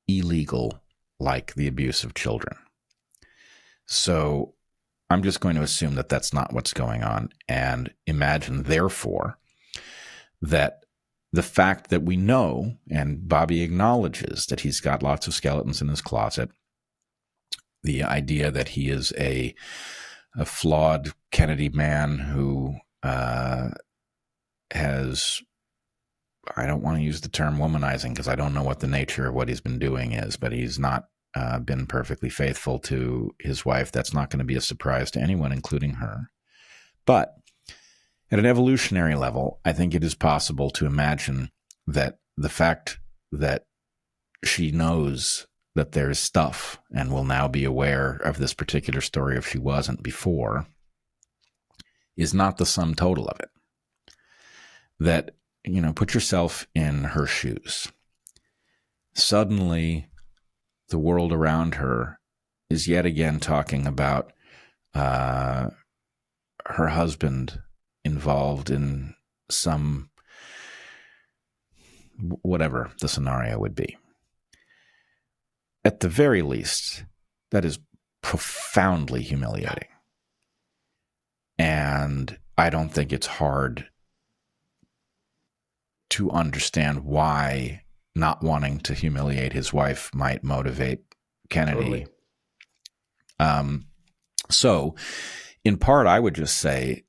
illegal like the abuse of children. So I'm just going to assume that that's not what's going on, and imagine, therefore, that the fact that we know, and Bobby acknowledges that he's got lots of skeletons in his closet, the idea that he is a flawed Kennedy man who has, I don't want to use the term womanizing because I don't know what the nature of what he's been doing is, but he's not been perfectly faithful to his wife. That's not going to be a surprise to anyone, including her. But at an evolutionary level, I think it is possible to imagine that the fact that she knows that there's stuff and will now be aware of this particular story if she wasn't before is not the sum total of it. That, put yourself in her shoes. Suddenly, the world around her is yet again talking about her husband involved in some, whatever the scenario would be. At the very least, that is profoundly humiliating. And I don't think it's hard to understand why not wanting to humiliate his wife might motivate Kennedy. Totally. So, in part, I would just say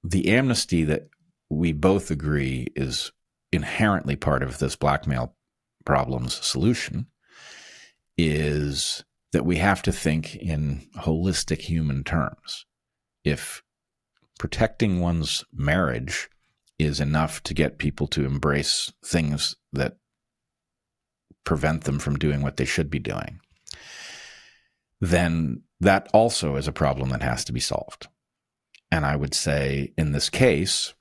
the amnesty that we both agree is inherently part of this blackmail problem's solution is that we have to think in holistic human terms. If protecting one's marriage is enough to get people to embrace things that prevent them from doing what they should be doing, then that also is a problem that has to be solved. And I would say in this case,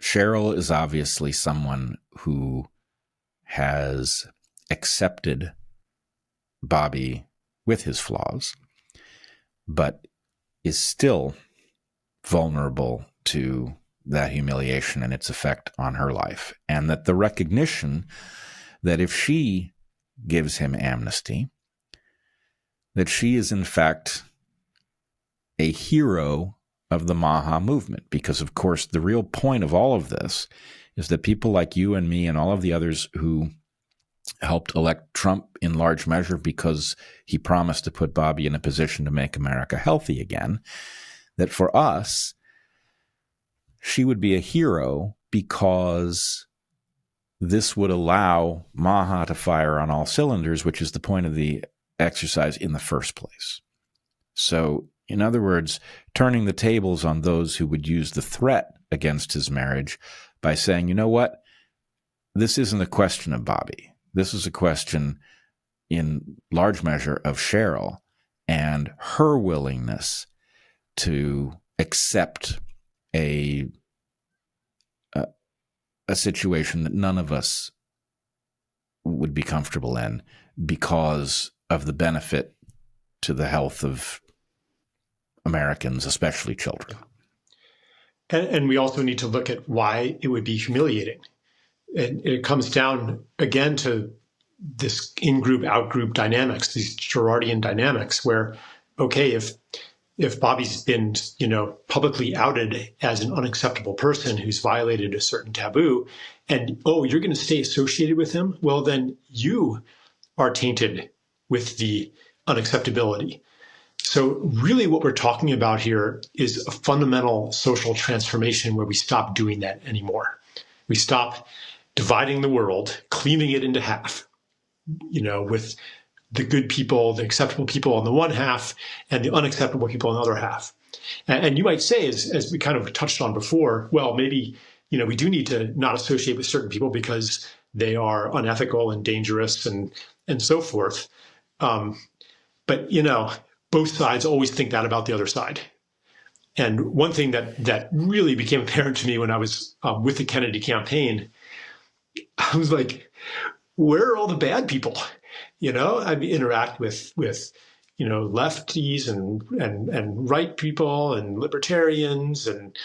Cheryl is obviously someone who has accepted Bobby with his flaws, but is still vulnerable to that humiliation and its effect on her life. And that the recognition that if she gives him amnesty, that she is in fact a hero of the Maha movement. Because, of course, the real point of all of this is that people like you and me and all of the others who helped elect Trump in large measure because he promised to put Bobby in a position to make America healthy again, that for us, she would be a hero because this would allow Maha to fire on all cylinders, which is the point of the exercise in the first place. So, in other words, turning the tables on those who would use the threat against his marriage by saying, you know what, this isn't a question of Bobby. This is a question in large measure of Cheryl and her willingness to accept a a situation that none of us would be comfortable in because of the benefit to the health of Americans, especially children. And we also need to look at why it would be humiliating. And it comes down again to this in-group, out-group dynamics, these Girardian dynamics, where, okay, if Bobby's been, publicly outed as an unacceptable person who's violated a certain taboo, and, you're going to stay associated with him, well, then you are tainted with the unacceptability. So really what we're talking about here is a fundamental social transformation where we stop doing that anymore. We stop dividing the world, cleaving it into half, with the good people, the acceptable people on the one half, and the unacceptable people on the other half. And you might say, as we kind of touched on before, well, maybe, we do need to not associate with certain people because they are unethical and dangerous and so forth. But, both sides always think that about the other side. And one thing that really became apparent to me when I was with the Kennedy campaign, I was like, where are all the bad people? I interact with lefties and right people and libertarians and,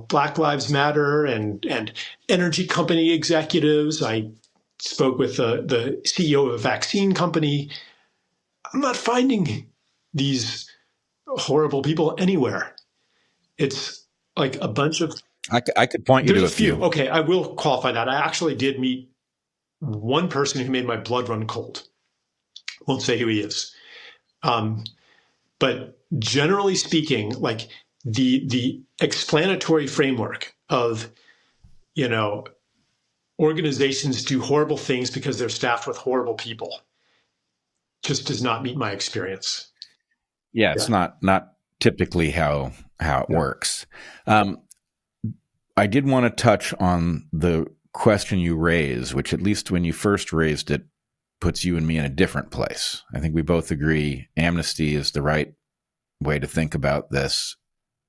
Black Lives Matter and energy company executives. I spoke with the CEO of a vaccine company. I'm not finding these horrible people anywhere. It's like a bunch of... I could point you to a few. Okay, I will qualify that. I actually did meet one person who made my blood run cold. Won't say who he is. But generally speaking, like the explanatory framework of, organizations do horrible things because they're staffed with horrible people just does not meet my experience. Yeah, it's not typically how it works. I did want to touch on the question you raised, which at least when you first raised it, puts you and me in a different place. I think we both agree amnesty is the right way to think about this.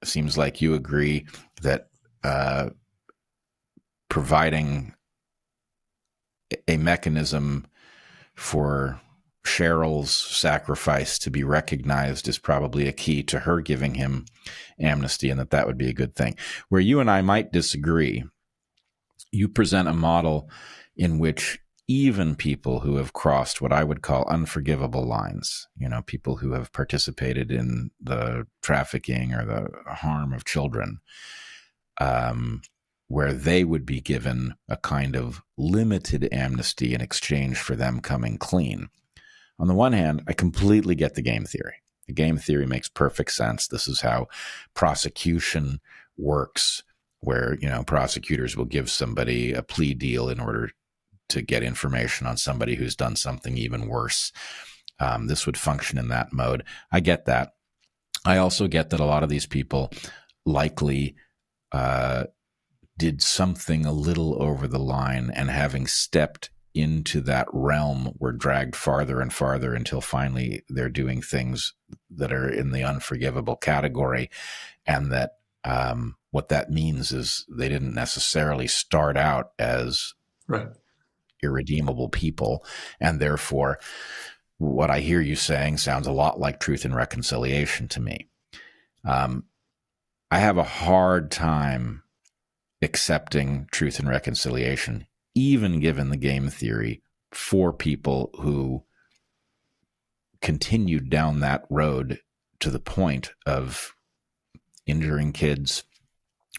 It seems like you agree that providing a mechanism for Cheryl's sacrifice to be recognized is probably a key to her giving him amnesty, and that would be a good thing. Where you and I might disagree, you present a model in which even people who have crossed what I would call unforgivable lines, people who have participated in the trafficking or the harm of children, where they would be given a kind of limited amnesty in exchange for them coming clean. On the one hand, I completely get the game theory. The game theory makes perfect sense. This is how prosecution works, where, prosecutors will give somebody a plea deal in order to get information on somebody who's done something even worse. This would function in that mode. I get that. I also get that a lot of these people likely did something a little over the line, and having stepped into that realm were dragged farther and farther until finally they're doing things that are in the unforgivable category. And that what that means is they didn't necessarily start out as irredeemable people. And therefore, what I hear you saying sounds a lot like Truth and Reconciliation to me. I have a hard time accepting Truth and Reconciliation, even given the game theory, for people who continued down that road to the point of injuring kids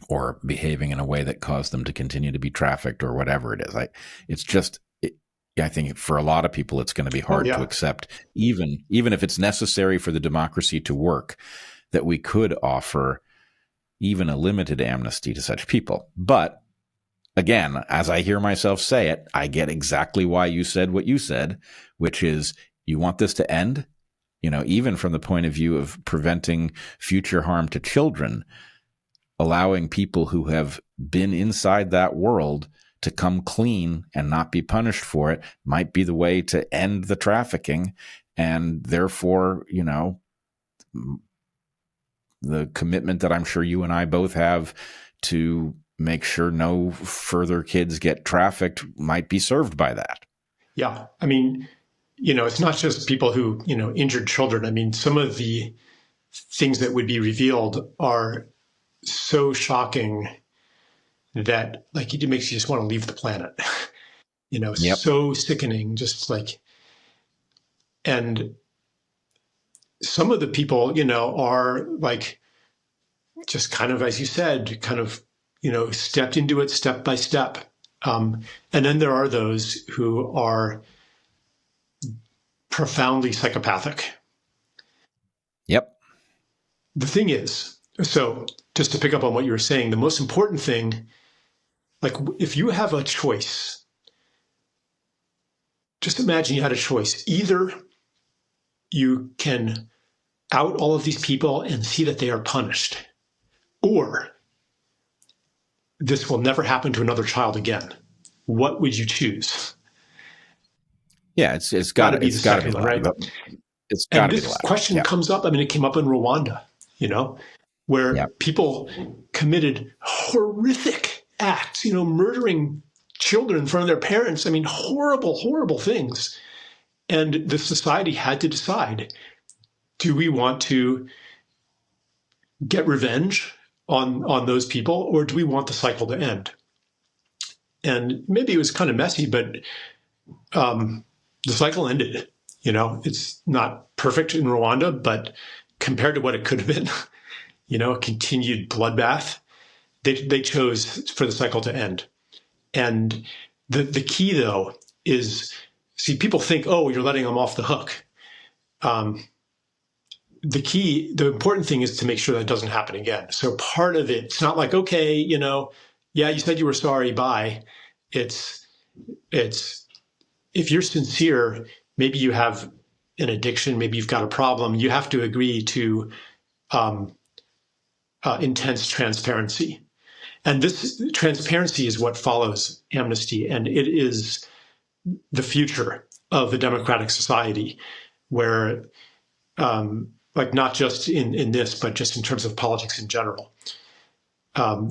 or behaving in a way that caused them to continue to be trafficked or whatever it is. I think for a lot of people, it's going to be hard to accept, even if it's necessary for the democracy to work, that we could offer even a limited amnesty to such people. But again, as I hear myself say it, I get exactly why you said what you said, which is you want this to end, even from the point of view of preventing future harm to children, allowing people who have been inside that world to come clean and not be punished for it might be the way to end the trafficking. And therefore, the commitment that I'm sure you and I both have to make sure no further kids get trafficked might be served by that. Yeah. I mean, it's not just people who, injured children. I mean, some of the things that would be revealed are so shocking that it makes you just want to leave the planet. Yep. So sickening, just and some of the people, are just kind of, as you said, kind of, stepped into it step by step. And then there are those who are profoundly psychopathic. Yep. The thing is, so just to pick up on what you were saying, the most important thing, if you have a choice, just imagine you had a choice. Either you can out all of these people and see that they are punished, or this will never happen to another child again. What would you choose? Yeah, it's got to be the second one, right? It's got to be the this latter. question comes up. I mean, it came up in Rwanda, where people committed horrific acts, murdering children in front of their parents. I mean, horrible, horrible things. And the society had to decide, do we want to get revenge on those people, or do we want the cycle to end? And maybe it was kind of messy, but the cycle ended. It's not perfect in Rwanda, but compared to what it could have been, a continued bloodbath, they chose for the cycle to end. And the key, though, is, see, people think, oh, you're letting them off the hook. The important thing is to make sure that doesn't happen again. So part of it's not like, okay, yeah, you said you were sorry, bye. It's if you're sincere, maybe you have an addiction, maybe you've got a problem, you have to agree to intense transparency. And this transparency is what follows amnesty, and it is the future of a democratic society where, not just in this, but just in terms of politics in general,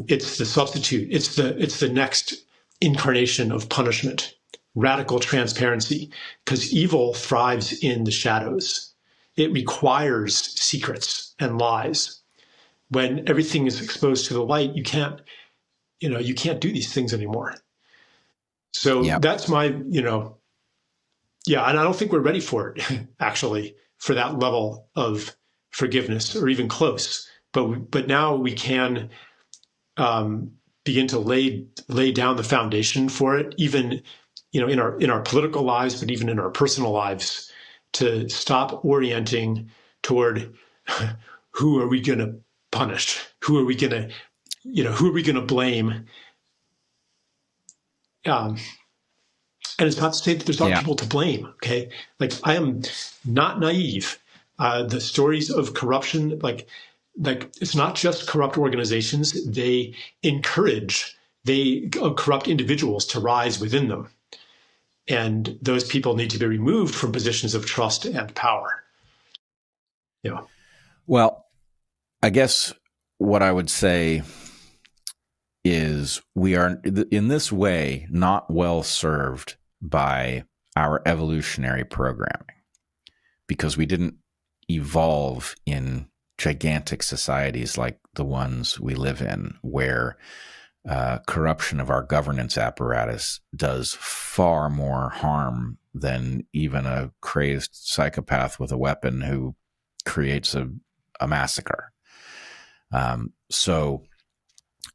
it's the substitute. It's the next incarnation of punishment, radical transparency, because evil thrives in the shadows. It requires secrets and lies. When everything is exposed to the light, you can't do these things anymore. So that's my, and I don't think we're ready for it, actually, for that level of forgiveness or even close. But now we can begin to lay down the foundation for it, even in our political lives, but even in our personal lives, to stop orienting toward who are we going to punish, who are we going to blame. And it's not to say that there's not people to blame. Okay, I am not naive. The stories of corruption, it's not just corrupt organizations. They encourage corrupt individuals to rise within them. And those people need to be removed from positions of trust and power. Yeah. Well, I guess what I would say is we are, in this way, not well served by our evolutionary programming, because we didn't evolve in gigantic societies like the ones we live in, where corruption of our governance apparatus does far more harm than even a crazed psychopath with a weapon who creates a massacre. So,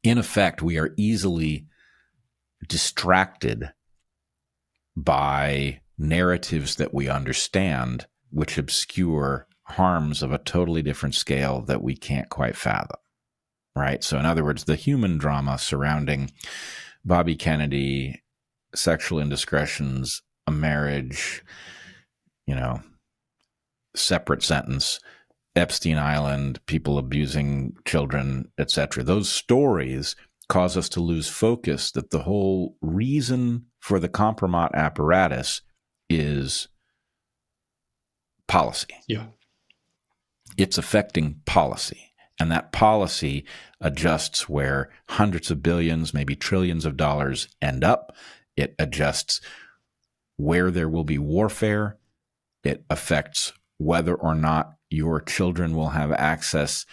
in effect, we are easily distracted by narratives that we understand, which obscure harms of a totally different scale that we can't quite fathom, right? So in other words, the human drama surrounding Bobby Kennedy, sexual indiscretions, a marriage, separate sentence, Epstein Island, people abusing children, etc. Those stories cause us to lose focus that the whole reason for the compromat apparatus is policy. Yeah. It's affecting policy. And that policy adjusts where hundreds of billions, maybe trillions of dollars end up. It adjusts where there will be warfare. It affects whether or not your children will have access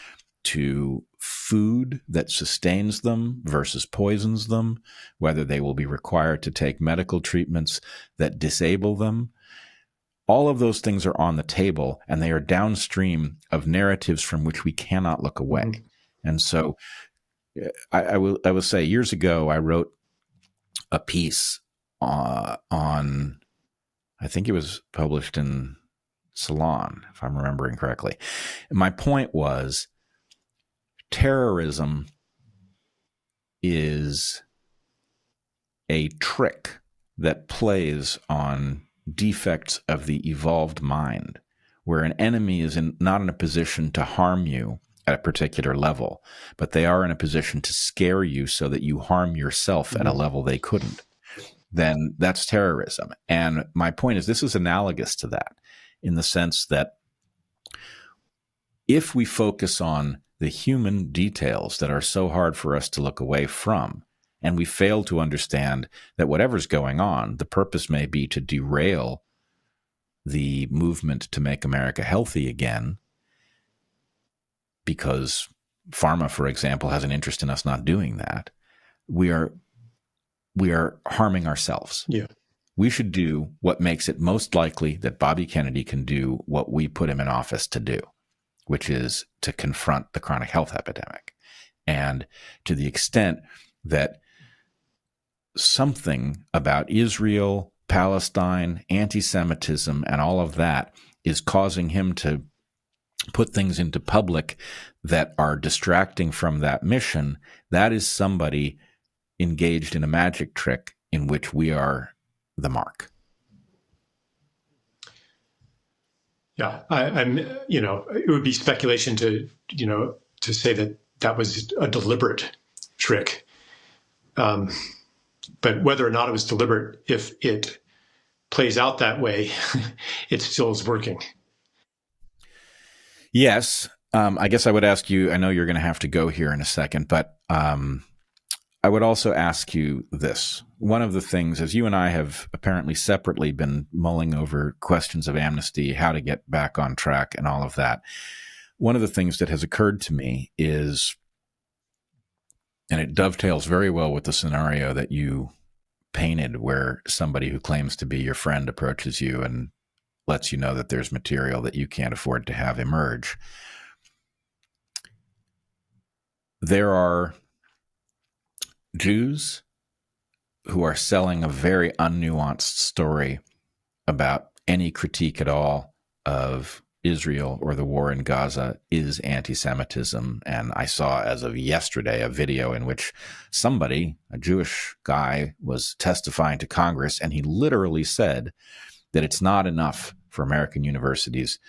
to food that sustains them versus poisons them, whether they will be required to take medical treatments that disable them. All of those things are on the table, and they are downstream of narratives from which we cannot look away. Mm-hmm. And so I will say, years ago, I wrote a piece on, I think it was published in Salon, if I'm remembering correctly. And my point was, terrorism is a trick that plays on defects of the evolved mind, where an enemy is not in a position to harm you at a particular level, but they are in a position to scare you so that you harm yourself at a level they couldn't. Then that's terrorism. And my point is, this is analogous to that, in the sense that if we focus on the human details that are so hard for us to look away from, and we fail to understand that whatever's going on, the purpose may be to derail the movement to make America healthy again, because pharma, for example, has an interest in us not doing that. We are harming ourselves. Yeah. We should do what makes it most likely that Bobby Kennedy can do what we put him in office to do, which is to confront the chronic health epidemic. And to the extent that something about Israel, Palestine, anti-Semitism, and all of that is causing him to put things into public that are distracting from that mission, that is somebody engaged in a magic trick in which we are the mark. Yeah, I'm. It would be speculation to say that was a deliberate trick. But whether or not it was deliberate, if it plays out that way, it still is working. Yes. I guess I would ask you, I know you're going to have to go here in a second, but I would also ask you this. One of the things, as you and I have apparently separately been mulling over questions of amnesty, how to get back on track and all of that, one of the things that has occurred to me is, and it dovetails very well with the scenario that you painted, where somebody who claims to be your friend approaches you and lets you know that there's material that you can't afford to have emerge. There are Jews who are selling a very unnuanced story about any critique at all of Israel or the war in Gaza is anti-Semitism. And I saw, as of yesterday, a video in which somebody, a Jewish guy, was testifying to Congress, and he literally said that it's not enough for American universities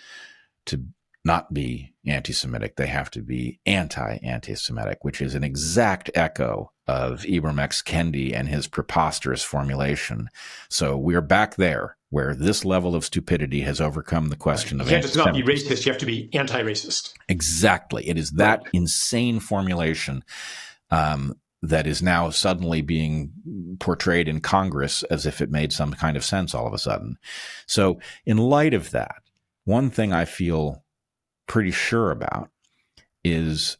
to not be anti-Semitic. They have to be anti-anti-Semitic, which is an exact echo of Ibram X. Kendi and his preposterous formulation. So we're back there, where this level of stupidity has overcome the question of you can't just not be racist, you have to be anti-racist. Exactly. It is that insane formulation that is now suddenly being portrayed in Congress as if it made some kind of sense all of a sudden. So in light of that, one thing I feel pretty sure about is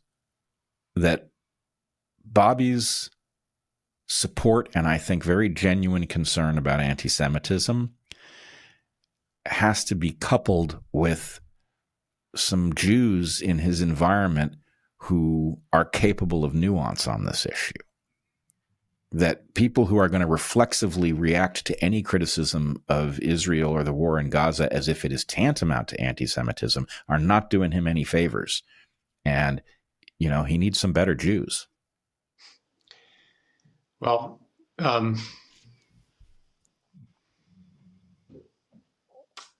that Bobby's support, and I think very genuine concern about anti-Semitism, has to be coupled with some Jews in his environment who are capable of nuance on this issue. That people who are going to reflexively react to any criticism of Israel or the war in Gaza as if it is tantamount to anti-Semitism are not doing him any favors. And, he needs some better Jews. Well,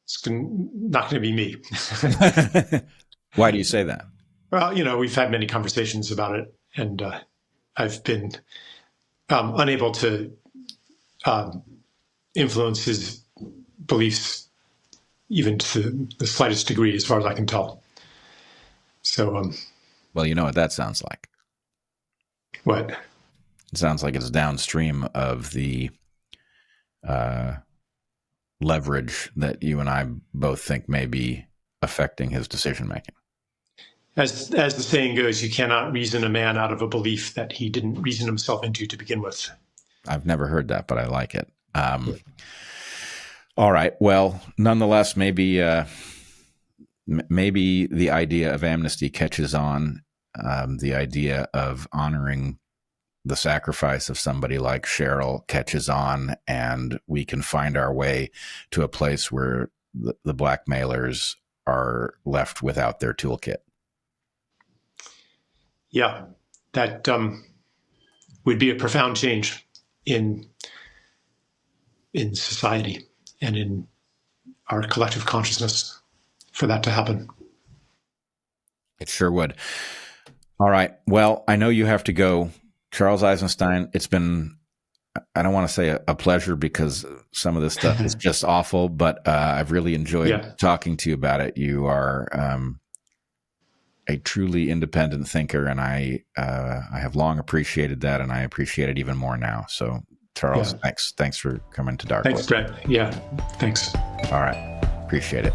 it's not going to be me. Why do you say that? Well, we've had many conversations about it, and I've been unable to influence his beliefs even to the slightest degree, as far as I can tell. So, Well, you know what that sounds like. What? It sounds like it's downstream of the leverage that you and I both think may be affecting his decision making. As the saying goes, you cannot reason a man out of a belief that he didn't reason himself into to begin with. I've never heard that, but I like it. All right. Well, nonetheless, maybe the idea of amnesty catches on. The idea of honoring the sacrifice of somebody like Cheryl catches on, and we can find our way to a place where the blackmailers are left without their toolkit. Yeah, that would be a profound change in society and in our collective consciousness for that to happen. It sure would. All right. Well, I know you have to go. Charles Eisenstein, it's been, I don't want to say a pleasure because some of this stuff is just awful, but I've really enjoyed talking to you about it. You are a truly independent thinker, and I have long appreciated that, and I appreciate it even more now. So, Charles, thanks for coming to DarkHorse. Thanks, Bret. Yeah, thanks. All right. Appreciate it.